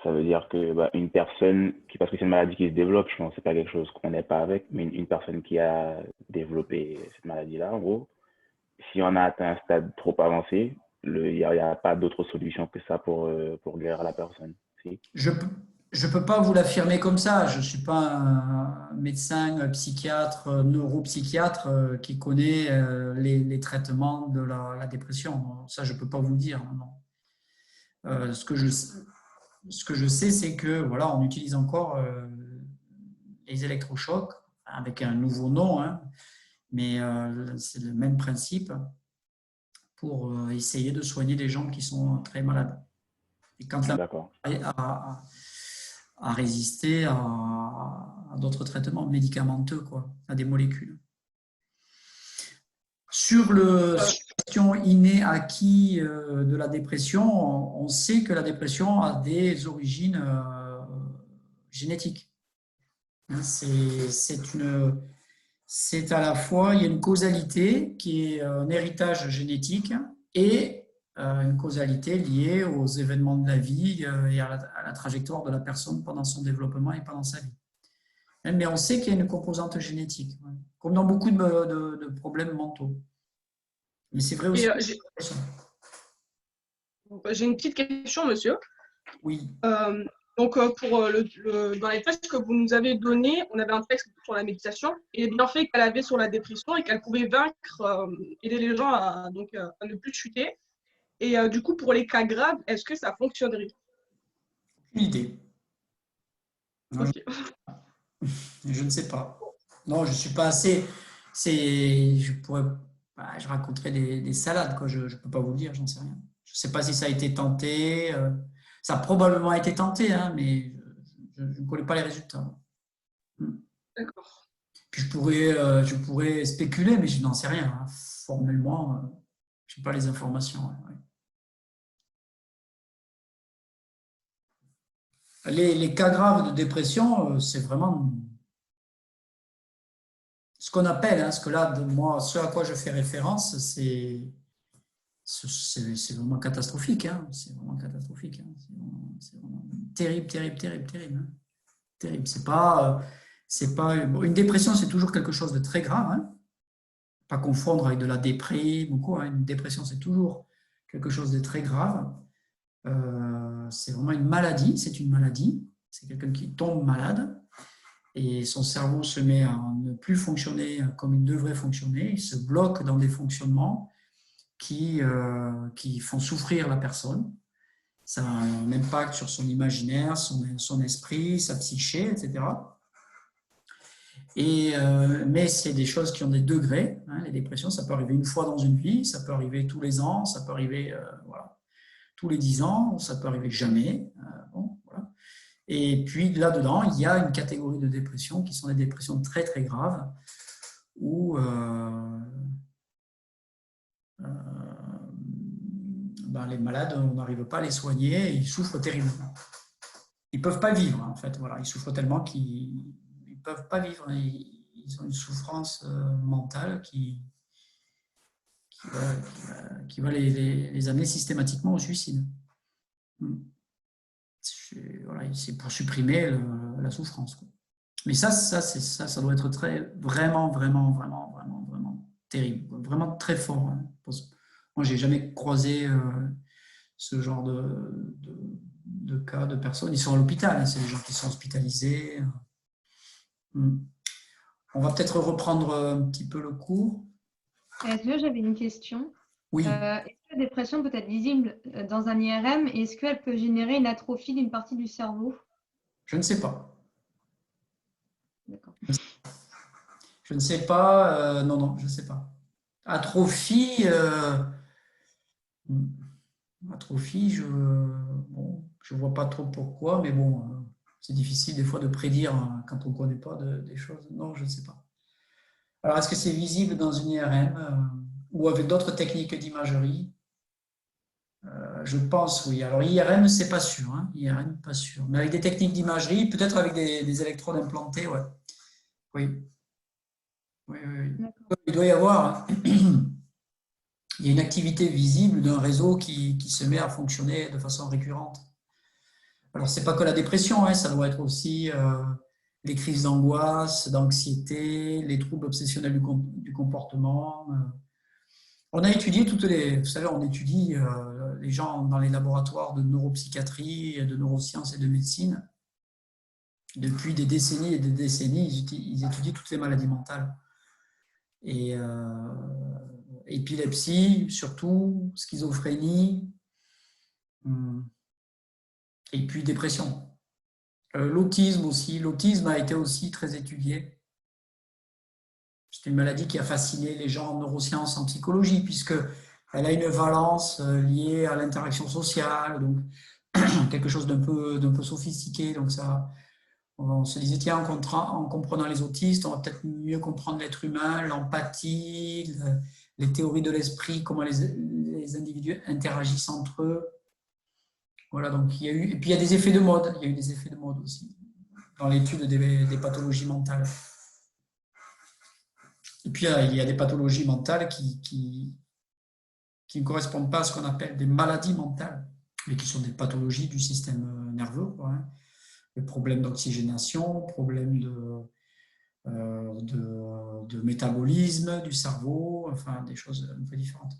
ça veut dire que une personne, parce que c'est une maladie qui se développe, je pense que ce n'est pas quelque chose qu'on n'est pas avec, mais une personne qui a développé cette maladie-là, en gros, si on a atteint un stade trop avancé, il n'y a pas d'autre solution que ça pour guérir la personne. Si? Je ne peux pas vous l'affirmer comme ça. Je ne suis pas un médecin, psychiatre, neuropsychiatre qui connaît les traitements de la dépression. Ça, je ne peux pas vous le dire. Non. Ce que je sais, c'est que voilà, on utilise encore les électrochocs avec un nouveau nom, hein, mais c'est le même principe pour essayer de soigner des gens qui sont très malades. Et quand la maladie a résisté à d'autres traitements médicamenteux, à des molécules. Sur la question innée-acquis de la dépression, on sait que la dépression a des origines génétiques. C'est à la fois, il y a une causalité qui est un héritage génétique et une causalité liée aux événements de la vie et à la trajectoire de la personne pendant son développement et pendant sa vie. Mais on sait qu'il y a une composante génétique, comme dans beaucoup de problèmes mentaux. Mais c'est vrai aussi. J'ai une petite question, monsieur. Oui. Donc, dans les textes que vous nous avez donnés, on avait un texte sur la méditation et les bienfaits qu'elle avait sur la dépression et qu'elle pouvait vaincre, aider les gens à ne plus chuter. Et du coup, pour les cas graves, est-ce que ça fonctionnerait? Une idée. Okay. Je ne sais pas. Non, je ne suis pas assez. Je raconterais des salades, Je ne peux pas vous le dire, j'en sais rien. Je ne sais pas si ça a été tenté. Ça a probablement été tenté, hein, mais je ne connais pas les résultats. D'accord. Puis je pourrais spéculer, mais je n'en sais rien. Hein. Formellement, je n'ai pas les informations. Ouais. Les cas graves de dépression, c'est vraiment ce qu'on appelle, ce à quoi je fais référence, c'est vraiment catastrophique. Hein. C'est vraiment catastrophique. Hein. C'est vraiment terrible. Terrible. Une dépression, c'est toujours quelque chose de très grave. Hein. Pas confondre avec de la déprime ou quoi. Hein. Une dépression, c'est toujours quelque chose de très grave. C'est vraiment une maladie. C'est quelqu'un qui tombe malade et son cerveau se met à ne plus fonctionner comme il devrait fonctionner. Il se bloque dans des fonctionnements qui font souffrir la personne. Ça a un impact sur son imaginaire, son esprit, sa psyché, etc. Mais c'est des choses qui ont des degrés. Hein, les dépressions, ça peut arriver une fois dans une vie, ça peut arriver tous les ans, ça peut arriver tous les 10 ans, ça peut arriver jamais. Voilà. Et puis là-dedans, il y a une catégorie de dépression qui sont des dépressions très très graves où les malades, on n'arrive pas à les soigner et ils souffrent terriblement. Ils ne peuvent pas vivre, en fait. Voilà. Ils souffrent tellement qu'ils ne peuvent pas vivre. Ils ont une souffrance mentale qui qui va les amener systématiquement au suicide. Voilà, c'est pour supprimer la souffrance, quoi. Mais ça doit être vraiment terrible, vraiment très fort, hein. Moi, j'ai jamais croisé ce genre de cas de personnes. Ils sont à l'hôpital, hein, c'est des gens qui sont hospitalisés. On va peut-être reprendre un petit peu le cours. Est-ce que j'avais une question? Oui. Est-ce que la dépression peut être visible dans un IRM et est-ce qu'elle peut générer une atrophie d'une partie du cerveau? Je ne sais pas. D'accord. Je ne sais pas. Non, je ne sais pas. Atrophie, je ne vois pas trop pourquoi, mais bon, c'est difficile des fois de prédire quand on ne connaît pas des choses. Non, je ne sais pas. Alors, est-ce que c'est visible dans une IRM ou avec d'autres techniques d'imagerie? Je pense, oui. Alors, IRM, c'est pas sûr. Hein. IRM, pas sûr. Mais avec des techniques d'imagerie, peut-être avec des électrodes implantées, ouais. Oui. Oui. Il doit y avoir. Il y a une activité visible d'un réseau qui se met à fonctionner de façon récurrente. Alors, ce n'est pas que la dépression, hein, ça doit être aussi les crises d'angoisse, d'anxiété, les troubles obsessionnels du comportement. On a étudié vous savez, on étudie les gens dans les laboratoires de neuropsychiatrie, de neurosciences et de médecine. Depuis des décennies et des décennies, ils étudient toutes les maladies mentales. Et épilepsie, surtout, schizophrénie, et puis dépression. L'autisme aussi. L'autisme a été aussi très étudié. C'est une maladie qui a fasciné les gens en neurosciences, en psychologie, puisqu'elle a une valence liée à l'interaction sociale, donc quelque chose d'un peu sophistiqué. Donc ça, on se disait, tiens, en comprenant les autistes, on va peut-être mieux comprendre l'être humain, l'empathie, les théories de l'esprit, comment les individus interagissent entre eux. Voilà, donc et puis il y a des effets de mode. Il y a eu des effets de mode aussi dans l'étude des pathologies mentales. Et puis il y a des pathologies mentales qui ne correspondent pas à ce qu'on appelle des maladies mentales, mais qui sont des pathologies du système nerveux, quoi, hein. Les problèmes d'oxygénation, problèmes de métabolisme du cerveau, enfin des choses un peu différentes.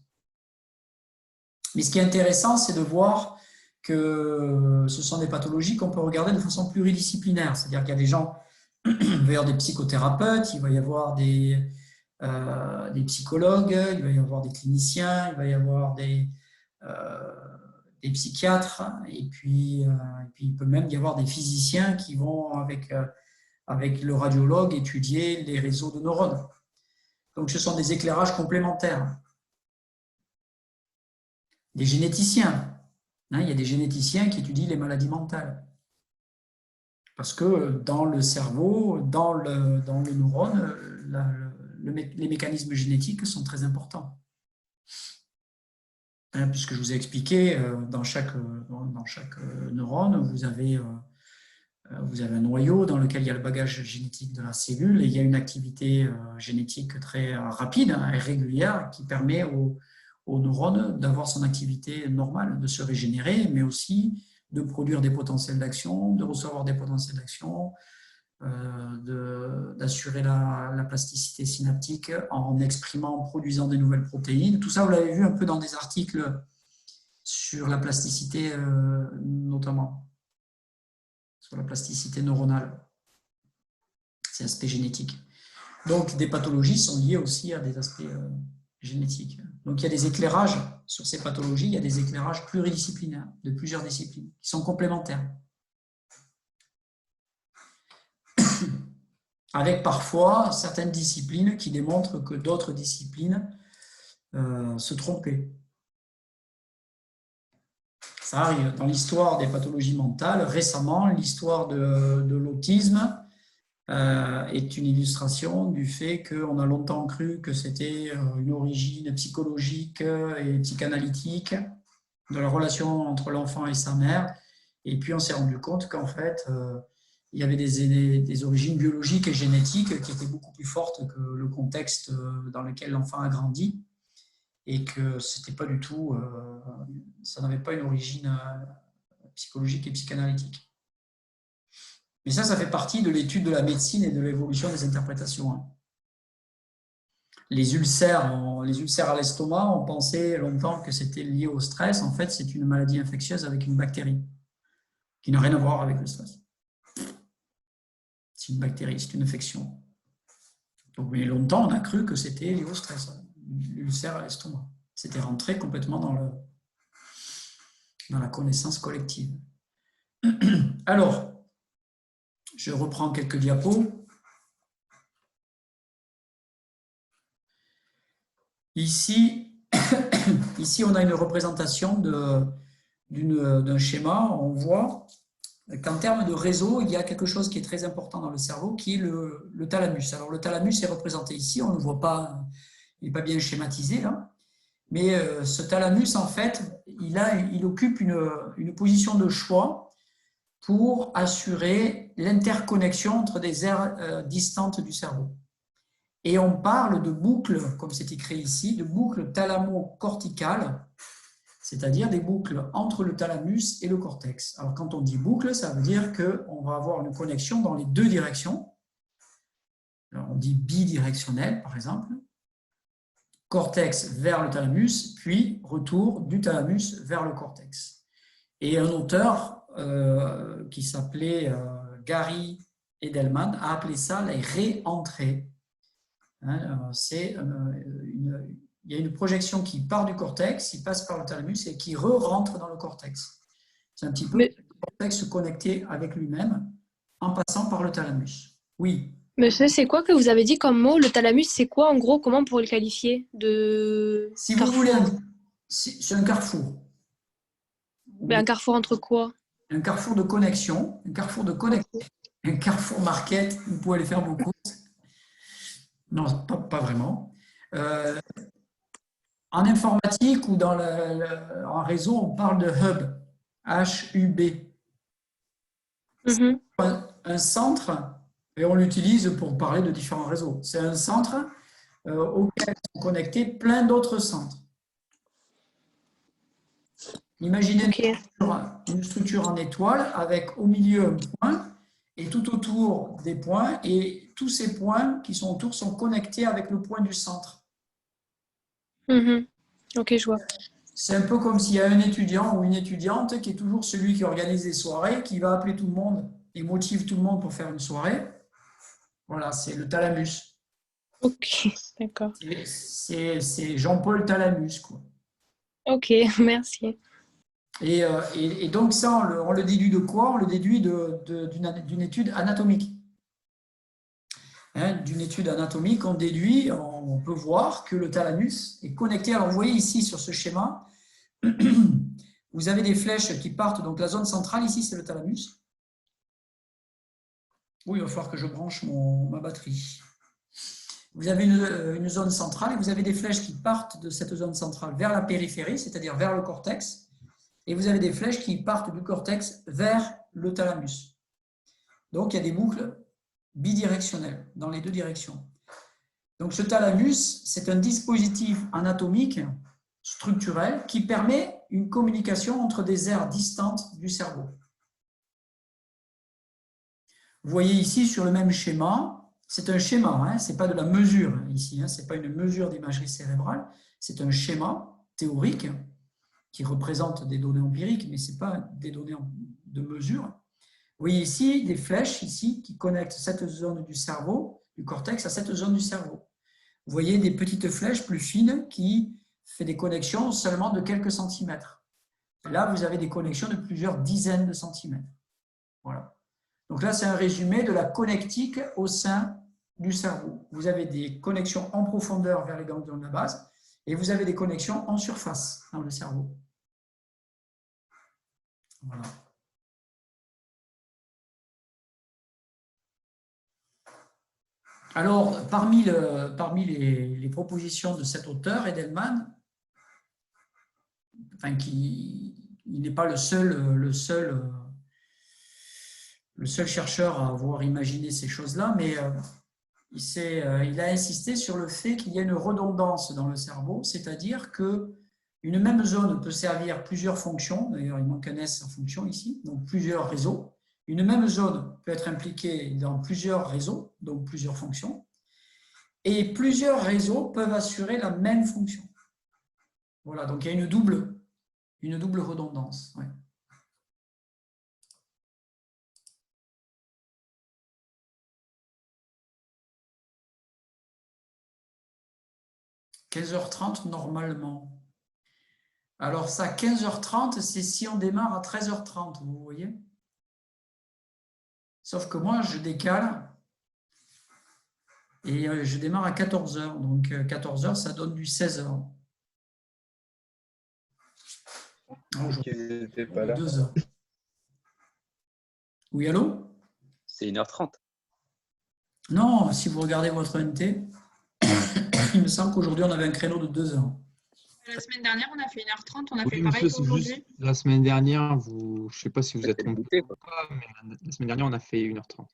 Mais ce qui est intéressant, c'est de voir que ce sont des pathologies qu'on peut regarder de façon pluridisciplinaire. C'est-à-dire qu'il y a des gens, il va y avoir des psychothérapeutes, il va y avoir des psychologues, il va y avoir des cliniciens, il va y avoir des psychiatres, et puis il peut même y avoir des physiciens qui vont, avec le radiologue, étudier les réseaux de neurones. Donc ce sont des éclairages complémentaires. Des généticiens. Il y a des généticiens qui étudient les maladies mentales. Parce que dans le cerveau, dans le neurone, les mécanismes génétiques sont très importants. Puisque je vous ai expliqué, dans chaque neurone, vous avez un noyau dans lequel il y a le bagage génétique de la cellule et il y a une activité génétique très rapide et régulière qui permet aux neurones d'avoir son activité normale, de se régénérer, mais aussi de produire des potentiels d'action, de recevoir des potentiels d'action, d'assurer la plasticité synaptique en exprimant, en produisant des nouvelles protéines. Tout ça, vous l'avez vu un peu dans des articles sur la plasticité, notamment, sur la plasticité neuronale, ces aspects génétiques. Donc, des pathologies sont liées aussi à des aspects génétiques. Donc, il y a des éclairages sur ces pathologies, il y a des éclairages pluridisciplinaires, de plusieurs disciplines, qui sont complémentaires. Avec parfois certaines disciplines qui démontrent que d'autres disciplines se trompaient. Ça arrive dans l'histoire des pathologies mentales. Récemment, l'histoire de l'autisme est une illustration du fait qu'on a longtemps cru que c'était une origine psychologique et psychanalytique de la relation entre l'enfant et sa mère. Et puis on s'est rendu compte qu'en fait, il y avait des origines biologiques et génétiques qui étaient beaucoup plus fortes que le contexte dans lequel l'enfant a grandi. et que c'était pas du tout, ça n'avait pas une origine psychologique et psychanalytique. Mais ça fait partie de l'étude de la médecine et de l'évolution des interprétations. Hein. Les ulcères à l'estomac, on pensait longtemps que c'était lié au stress. En fait, c'est une maladie infectieuse avec une bactérie qui n'a rien à voir avec le stress. C'est une bactérie, c'est une infection. Donc, mais longtemps, on a cru que c'était lié au stress, l'ulcère à l'estomac. C'était rentré complètement dans la connaissance collective. Alors, je reprends quelques diapos. Ici, on a une représentation d'un schéma. On voit qu'en termes de réseau, il y a quelque chose qui est très important dans le cerveau, qui est le thalamus. Alors, le thalamus est représenté ici. On ne le voit pas, il n'est pas bien schématisé là. Mais ce thalamus, en fait, il occupe une position de choix pour assurer l'interconnexion entre des aires distantes du cerveau. Et on parle de boucles, comme c'est écrit ici, de boucles thalamo-corticales, c'est-à-dire des boucles entre le thalamus et le cortex. Alors, quand on dit boucle, ça veut dire qu'on va avoir une connexion dans les deux directions. Alors, on dit bidirectionnel, par exemple. Cortex vers le thalamus, puis retour du thalamus vers le cortex. Et un auteur qui s'appelait Gary Edelman a appelé ça les réentrées. Hein, il y a une projection qui part du cortex, qui passe par le thalamus et qui rentre dans le cortex. C'est un petit peu le cortex se connecter avec lui-même en passant par le thalamus. Oui. Monsieur, c'est quoi que vous avez dit comme mot? Le thalamus, c'est quoi en gros? Comment on pourrait le qualifier de Si vous voulez, c'est un carrefour. Mais un carrefour entre quoi? Un carrefour de connexion, un carrefour de connexion, un carrefour market, vous pouvez aller faire vos courses. Non, pas vraiment. En informatique ou en réseau, on parle de hub, H-U-B. Un centre, et on l'utilise pour parler de différents réseaux. C'est un centre auquel sont connectés plein d'autres centres. Imaginez une structure en étoile avec au milieu un point et tout autour des points, et tous ces points qui sont autour sont connectés avec le point du centre. Ok, je vois. C'est un peu comme s'il y a un étudiant ou une étudiante qui est toujours celui qui organise les soirées, qui va appeler tout le monde et motive tout le monde pour faire une soirée. Voilà, c'est le thalamus. Ok, d'accord. C'est Jean-Paul Thalamus, quoi. Ok, merci. Et donc ça, on le déduit de quoi? On le déduit d'une étude anatomique. Hein, d'une étude anatomique, on peut voir que le thalamus est connecté. Alors, vous voyez ici sur ce schéma, vous avez des flèches qui partent. Donc, la zone centrale, ici, c'est le thalamus. Oui, il va falloir que je branche ma batterie. Vous avez une zone centrale et vous avez des flèches qui partent de cette zone centrale vers la périphérie, c'est-à-dire vers le cortex. Et vous avez des flèches qui partent du cortex vers le thalamus. Donc, il y a des boucles bidirectionnelles dans les deux directions. Donc, ce thalamus, c'est un dispositif anatomique structurel qui permet une communication entre des aires distantes du cerveau. Vous voyez ici sur le même schéma, c'est un schéma, hein, ce n'est pas de la mesure ici, hein, ce n'est pas une mesure d'imagerie cérébrale, c'est un schéma théorique qui représente des données empiriques, mais ce n'est pas des données de mesure. Vous voyez ici des flèches ici, qui connectent cette zone du cerveau, du cortex, à cette zone du cerveau. Vous voyez des petites flèches plus fines qui font des connexions seulement de quelques centimètres. Et là, vous avez des connexions de plusieurs dizaines de centimètres. Voilà. Donc là, c'est un résumé de la connectique au sein du cerveau. Vous avez des connexions en profondeur vers les ganglions de la base et vous avez des connexions en surface dans le cerveau. Voilà. Alors, parmi les propositions de cet auteur, Edelman, enfin, il n'est pas le seul chercheur à avoir imaginé ces choses-là, mais il a insisté sur le fait qu'il y a une redondance dans le cerveau, c'est-à-dire qu'une même zone peut servir plusieurs fonctions, d'ailleurs il manque un S en fonction ici, donc plusieurs réseaux. Une même zone peut être impliquée dans plusieurs réseaux, donc plusieurs fonctions, et plusieurs réseaux peuvent assurer la même fonction. Voilà, donc il y a une double redondance. Ouais. « 15h30 normalement. Alors ça, 15h30, c'est si on démarre à 13h30, vous voyez. Sauf que moi, je décale et je démarre à 14h. Donc 14h, ça donne du 16h. Qu'ils n'étaient pas là. 2 heures. Oui, allô? C'est 1h30. Non, si vous regardez votre NT, il me semble qu'aujourd'hui, on avait un créneau de 2 heures. La semaine dernière, on a fait 1h30, on a Oui, fait monsieur, pareil c'est aujourd'hui. juste la semaine dernière, je ne sais pas si vous êtes trompé limité, ou pas, mais la semaine dernière, on a fait 1h30.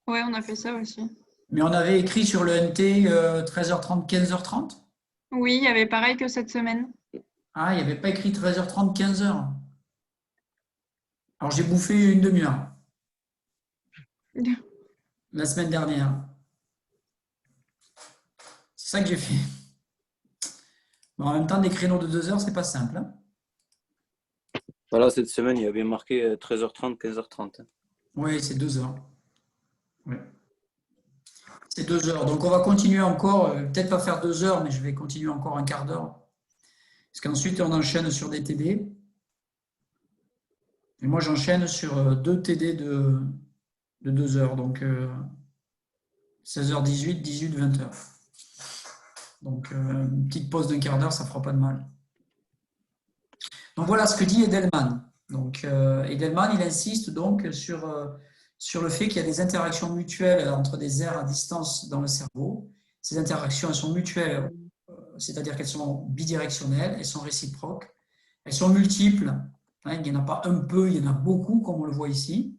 Ouais, on a fait ça aussi. Mais on avait écrit sur le NT 13h30, 15h30. Oui, il y avait pareil que cette semaine. Ah, il n'y avait pas écrit 13h30, 15h. Alors, j'ai bouffé une demi-heure la semaine dernière. C'est ça que j'ai fait. Bon, en même temps, des créneaux de 2 heures, c'est pas simple. Hein. Voilà, cette semaine, il y avait marqué 13h30, 15h30. Oui, c'est 2 heures. Oui. C'est 2 heures. Donc, on va continuer encore, peut-être pas faire 2 heures, mais je vais continuer encore un quart d'heure. Parce qu'ensuite, on enchaîne sur des TD. Et moi, j'enchaîne sur 2 TD de 2 heures. Donc, 16h18, 18, 20h. Donc, une petite pause d'un quart d'heure, ça ne fera pas de mal. Donc, voilà ce que dit Edelman. Donc, Edelman, il insiste donc sur le fait qu'il y a des interactions mutuelles entre des aires à distance dans le cerveau. Ces interactions, elles sont mutuelles, c'est-à-dire qu'elles sont bidirectionnelles, elles sont réciproques, elles sont multiples. Hein, il n'y en a pas un peu, il y en a beaucoup, comme on le voit ici.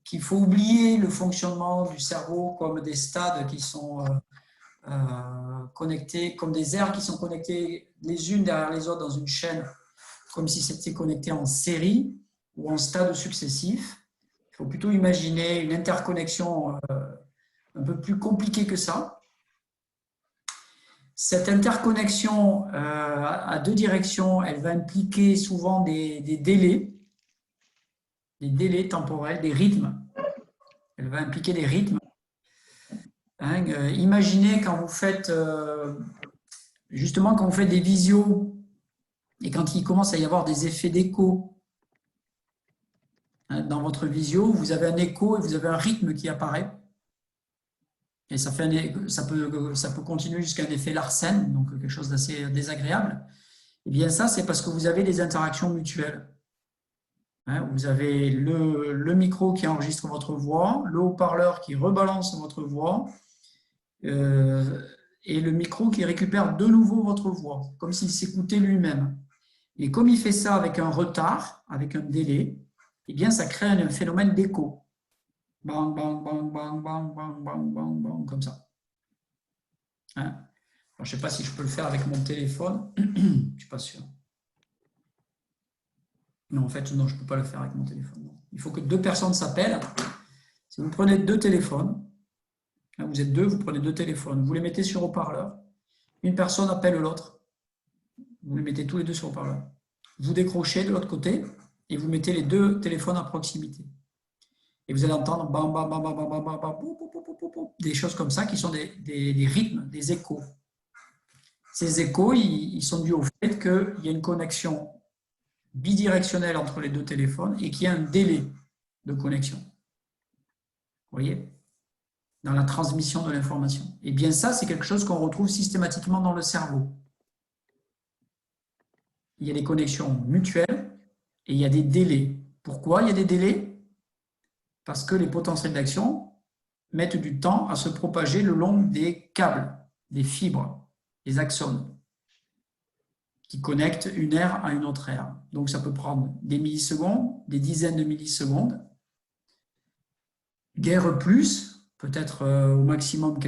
Qu'il faut oublier le fonctionnement du cerveau comme des stades qui sont connectés, comme des aires qui sont connectées les unes derrière les autres dans une chaîne, comme si c'était connecté en série ou en stades successifs. Il faut plutôt imaginer une interconnexion un peu plus compliquée que ça. Cette interconnexion à 2 directions, elle va impliquer souvent des délais temporels, des rythmes. Elle va impliquer des rythmes. Hein, imaginez quand vous faites, justement, quand vous faites des visios et quand il commence à y avoir des effets d'écho hein, dans votre visio, vous avez un écho et vous avez un rythme qui apparaît. Et ça peut continuer jusqu'à un effet Larsen, donc quelque chose d'assez désagréable. Et bien ça, c'est parce que vous avez des interactions mutuelles. Hein, vous avez le micro qui enregistre votre voix, le haut-parleur qui rebalance votre voix, et le micro qui récupère de nouveau votre voix, comme s'il s'écoutait lui-même. Et comme il fait ça avec un retard, avec un délai, eh bien ça crée un phénomène d'écho. Bang, bang, bang, bang, bang, bang, bang, bang, bang, comme ça. Hein? Alors, je ne sais pas si je peux le faire avec mon téléphone. Je ne suis pas sûr. Non, en fait, non, je ne peux pas le faire avec mon téléphone. Non. Il faut que 2 personnes s'appellent. Si vous prenez 2 téléphones, hein, vous êtes 2, vous prenez 2 téléphones, vous les mettez sur haut-parleur. Une personne appelle l'autre. Vous les mettez tous les 2 sur haut-parleur. Vous décrochez de l'autre côté et vous mettez les 2 téléphones à proximité. Et vous allez entendre bam, bam, bam, bam, bam, bam, bam, bam, des choses comme ça qui sont des rythmes, des échos. Ces échos, ils sont dus au fait qu'il y a une connexion bidirectionnelle entre les 2 téléphones et qu'il y a un délai de connexion. Vous voyez? Dans la transmission de l'information. Et bien ça, c'est quelque chose qu'on retrouve systématiquement dans le cerveau. Il y a des connexions mutuelles et il y a des délais. Pourquoi il y a des délais? Parce que les potentiels d'action mettent du temps à se propager le long des câbles, des fibres, des axones, qui connectent une aire à une autre aire. Donc ça peut prendre des millisecondes, des dizaines de millisecondes, guère plus, peut-être au maximum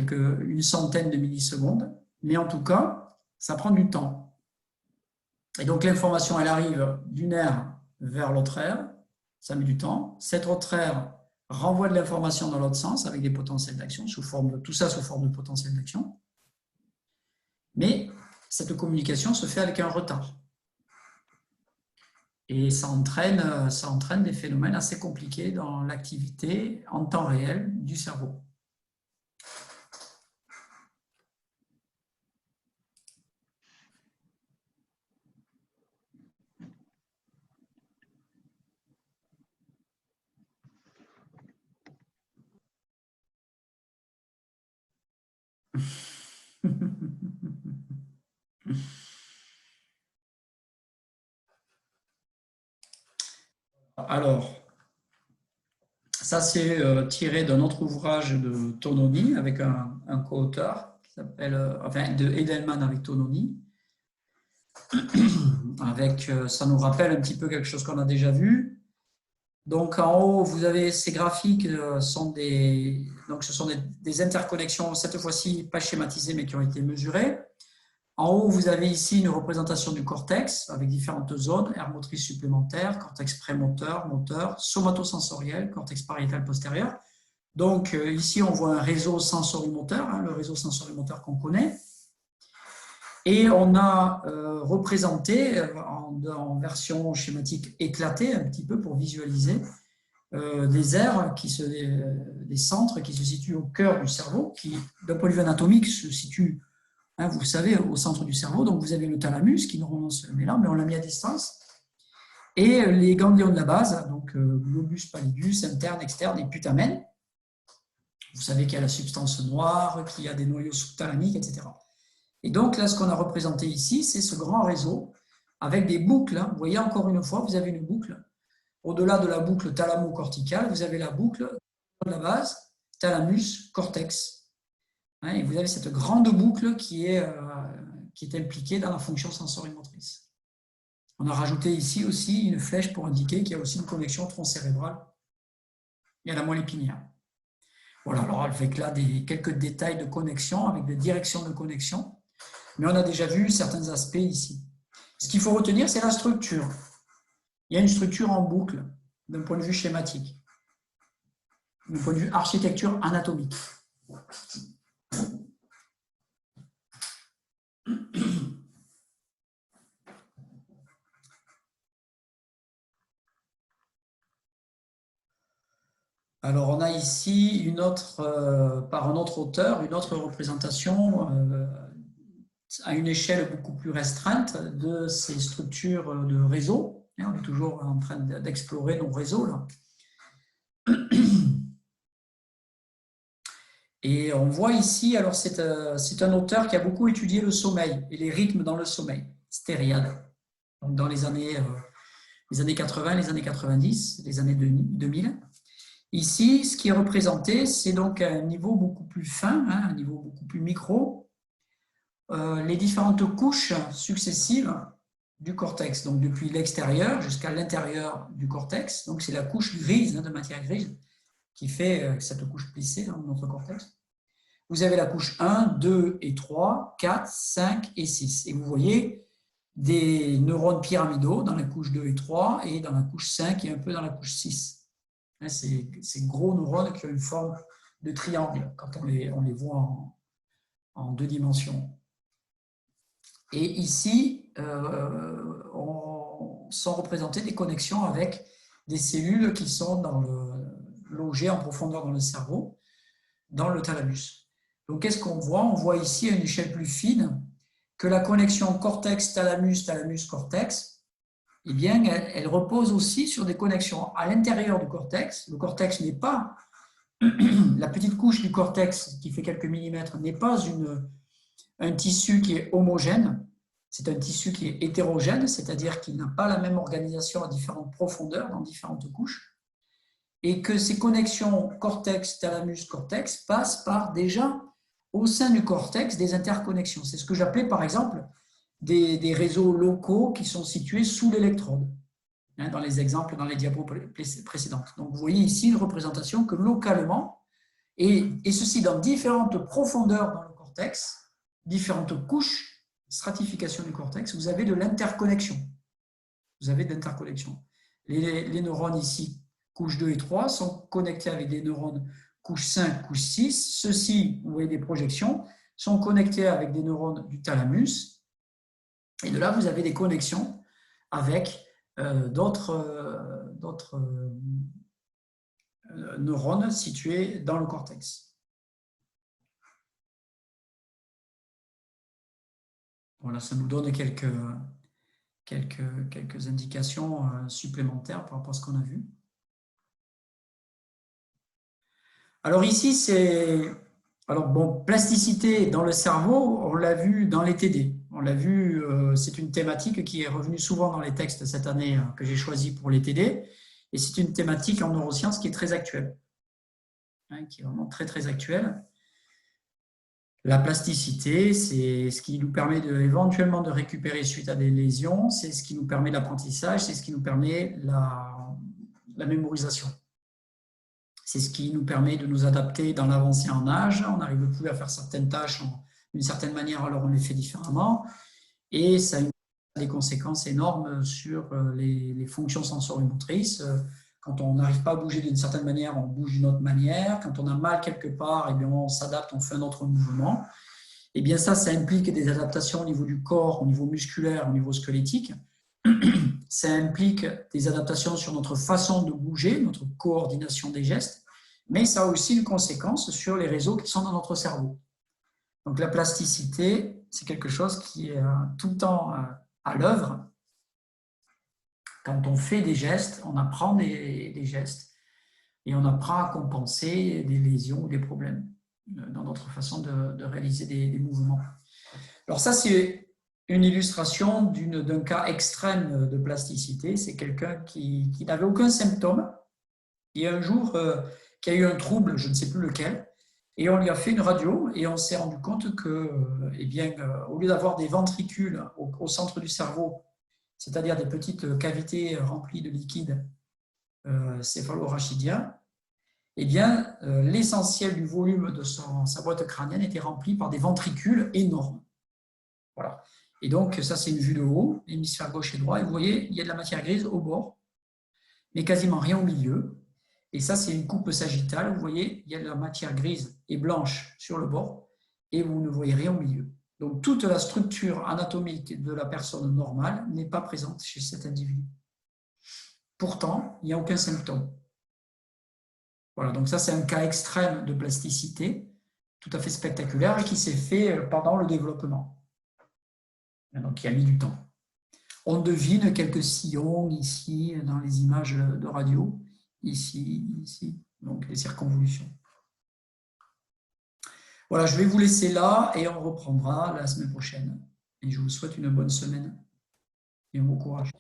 une centaine de millisecondes, mais en tout cas, ça prend du temps. Et donc l'information, elle arrive d'une aire vers l'autre aire, ça met du temps. Cette autre aire renvoie de l'information dans l'autre sens avec des potentiels d'action, tout ça sous forme de potentiel d'action. Mais cette communication se fait avec un retard. Et ça entraîne des phénomènes assez compliqués dans l'activité en temps réel du cerveau. Alors, ça c'est tiré d'un autre ouvrage de Tononi avec un co-auteur qui s'appelle, de Edelman avec Tononi. Ça nous rappelle un petit peu quelque chose qu'on a déjà vu. Donc en haut, vous avez ces graphiques, ce sont des interconnexions, cette fois-ci pas schématisées mais qui ont été mesurées. En haut, vous avez ici une représentation du cortex avec différentes zones, aire motrice supplémentaire, cortex prémoteur, moteur, somatosensoriel, cortex pariétal postérieur. Donc ici, on voit un réseau sensorimoteur, le réseau sensorimoteur qu'on connaît. Et on a représenté en version schématique éclatée un petit peu pour visualiser des aires, des centres qui se situent au cœur du cerveau, qui d'un point de vue anatomique se situent, vous le savez, au centre du cerveau. Donc vous avez le thalamus qui normalement se met là, mais on l'a mis à distance. Et les ganglions de la base, donc globus pallidus, interne, externe et putamen. Vous savez qu'il y a la substance noire, qu'il y a des noyaux sous-thalamiques, etc. Et donc là, ce qu'on a représenté ici, c'est ce grand réseau avec des boucles. Vous voyez, encore une fois, vous avez une boucle. Au-delà de la boucle thalamo-corticale, vous avez la boucle de la base, thalamus-cortex. Et vous avez cette grande boucle qui est impliquée dans la fonction sensorimotrice. On a rajouté ici aussi une flèche pour indiquer qu'il y a aussi une connexion tronc cérébral et à la moelle épinière. Voilà, alors avec là quelques détails de connexion, avec des directions de connexion. Mais on a déjà vu certains aspects ici. Ce qu'il faut retenir, c'est la structure. Il y a une structure en boucle, d'un point de vue schématique, d'un point de vue architecture anatomique. Alors, on a ici par un autre auteur, une autre représentation à une échelle beaucoup plus restreinte de ces structures de réseau. On est toujours en train d'explorer nos réseaux là. Et on voit ici, alors c'est un auteur qui a beaucoup étudié le sommeil et les rythmes dans le sommeil, Steriade, donc dans les années 80, les années 90, les années 2000. Ici, ce qui est représenté, c'est donc un niveau beaucoup plus fin, un niveau beaucoup plus micro, les différentes couches successives du cortex, donc depuis l'extérieur jusqu'à l'intérieur du cortex. Donc c'est la couche grise, de matière grise, qui fait cette couche plissée dans notre cortex. Vous avez la couche 1, 2 et 3, 4, 5 et 6. Et vous voyez des neurones pyramidaux dans la couche 2 et 3 et dans la couche 5 et un peu dans la couche 6. Ces gros neurones qui ont une forme de triangle quand on les voit en deux dimensions. Et ici, sont représentées des connexions avec des cellules qui sont logées en profondeur dans le cerveau, dans le thalamus. Donc, qu'est-ce qu'on voit? On voit ici, à une échelle plus fine, que la connexion cortex-thalamus, thalamus-cortex, eh bien, elle repose aussi sur des connexions à l'intérieur du cortex. Le cortex n'est pas, la petite couche du cortex qui fait quelques millimètres n'est pas un tissu qui est homogène, c'est un tissu qui est hétérogène, c'est-à-dire qu'il n'a pas la même organisation à différentes profondeurs, dans différentes couches, et que ces connexions cortex-thalamus-cortex passent par déjà, au sein du cortex, des interconnexions. C'est ce que j'appelais par exemple des réseaux locaux qui sont situés sous l'électrode, dans les exemples, dans les diapos précédentes. Donc vous voyez ici une représentation que localement, et ceci dans différentes profondeurs dans le cortex, différentes couches, stratification du cortex, vous avez de l'interconnexion. Vous avez de l'interconnexion. Les neurones ici, couche 2 et 3, sont connectés avec des neurones couche 5, couche 6. Ceux-ci, vous voyez des projections, sont connectés avec des neurones du thalamus. Et de là, vous avez des connexions avec d'autres neurones situés dans le cortex. Voilà, ça nous donne quelques indications supplémentaires par rapport à ce qu'on a vu. Alors ici, c'est... Alors bon, plasticité dans le cerveau, on l'a vu dans les TD. On l'a vu, c'est une thématique qui est revenue souvent dans les textes cette année que j'ai choisi pour les TD. Et c'est une thématique en neurosciences qui est très actuelle, qui est vraiment très, très actuelle. La plasticité, c'est ce qui nous permet éventuellement de récupérer suite à des lésions, c'est ce qui nous permet l'apprentissage, c'est ce qui nous permet la mémorisation. C'est ce qui nous permet de nous adapter dans l'avancée en âge. On n'arrive plus à faire certaines tâches d'une certaine manière, alors on les fait différemment. Et ça a des conséquences énormes sur les fonctions sensorimotrices. Quand on n'arrive pas à bouger d'une certaine manière, on bouge d'une autre manière. Quand on a mal quelque part, eh bien, on s'adapte, on fait un autre mouvement. Et bien ça implique des adaptations au niveau du corps, au niveau musculaire, au niveau squelettique. Ça implique des adaptations sur notre façon de bouger, notre coordination des gestes, mais ça a aussi une conséquence sur les réseaux qui sont dans notre cerveau. Donc la plasticité, c'est quelque chose qui est tout le temps à l'œuvre. Quand on fait des gestes, on apprend des gestes et on apprend à compenser des lésions ou des problèmes dans notre façon de réaliser des mouvements. Alors ça, c'est une illustration d'un cas extrême de plasticité. C'est quelqu'un qui n'avait aucun symptôme et un jour qui a eu un trouble, je ne sais plus lequel, et on lui a fait une radio et on s'est rendu compte que, eh bien, au lieu d'avoir des ventricules au centre du cerveau, c'est-à-dire des petites cavités remplies de liquide céphalo-rachidien, eh bien, l'essentiel du volume de sa boîte crânienne était rempli par des ventricules énormes. Voilà. Et donc, ça, c'est une vue de haut, hémisphère gauche et droit. Et vous voyez, il y a de la matière grise au bord, mais quasiment rien au milieu. Et ça, c'est une coupe sagittale. Vous voyez, il y a de la matière grise et blanche sur le bord, et vous ne voyez rien au milieu. Donc, toute la structure anatomique de la personne normale n'est pas présente chez cet individu. Pourtant, il n'y a aucun symptôme. Voilà, donc ça, c'est un cas extrême de plasticité, tout à fait spectaculaire, et qui s'est fait pendant le développement. Donc, il a mis du temps. On devine quelques sillons ici, dans les images de radio, ici, donc les circonvolutions. Voilà, je vais vous laisser là et on reprendra la semaine prochaine. Et je vous souhaite une bonne semaine et un bon courage.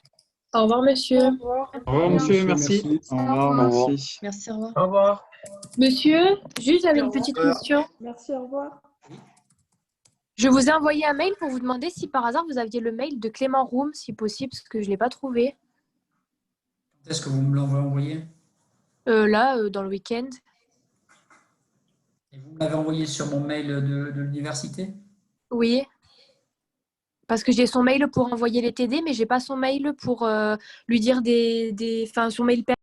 Au revoir, monsieur. Au revoir, monsieur, merci. Au revoir, merci. Merci, au revoir. Au revoir. Monsieur, juste j'avais une petite question. Merci, au revoir. Je vous ai envoyé un mail pour vous demander si par hasard vous aviez le mail de Clément Roum, si possible, parce que je ne l'ai pas trouvé. Est-ce que vous me l'avez envoyé? Là, dans le week-end. Et vous l'avez envoyé sur mon mail de l'université? Oui. Parce que j'ai son mail pour envoyer les TD, mais je n'ai pas son mail pour lui dire enfin, son mail perso.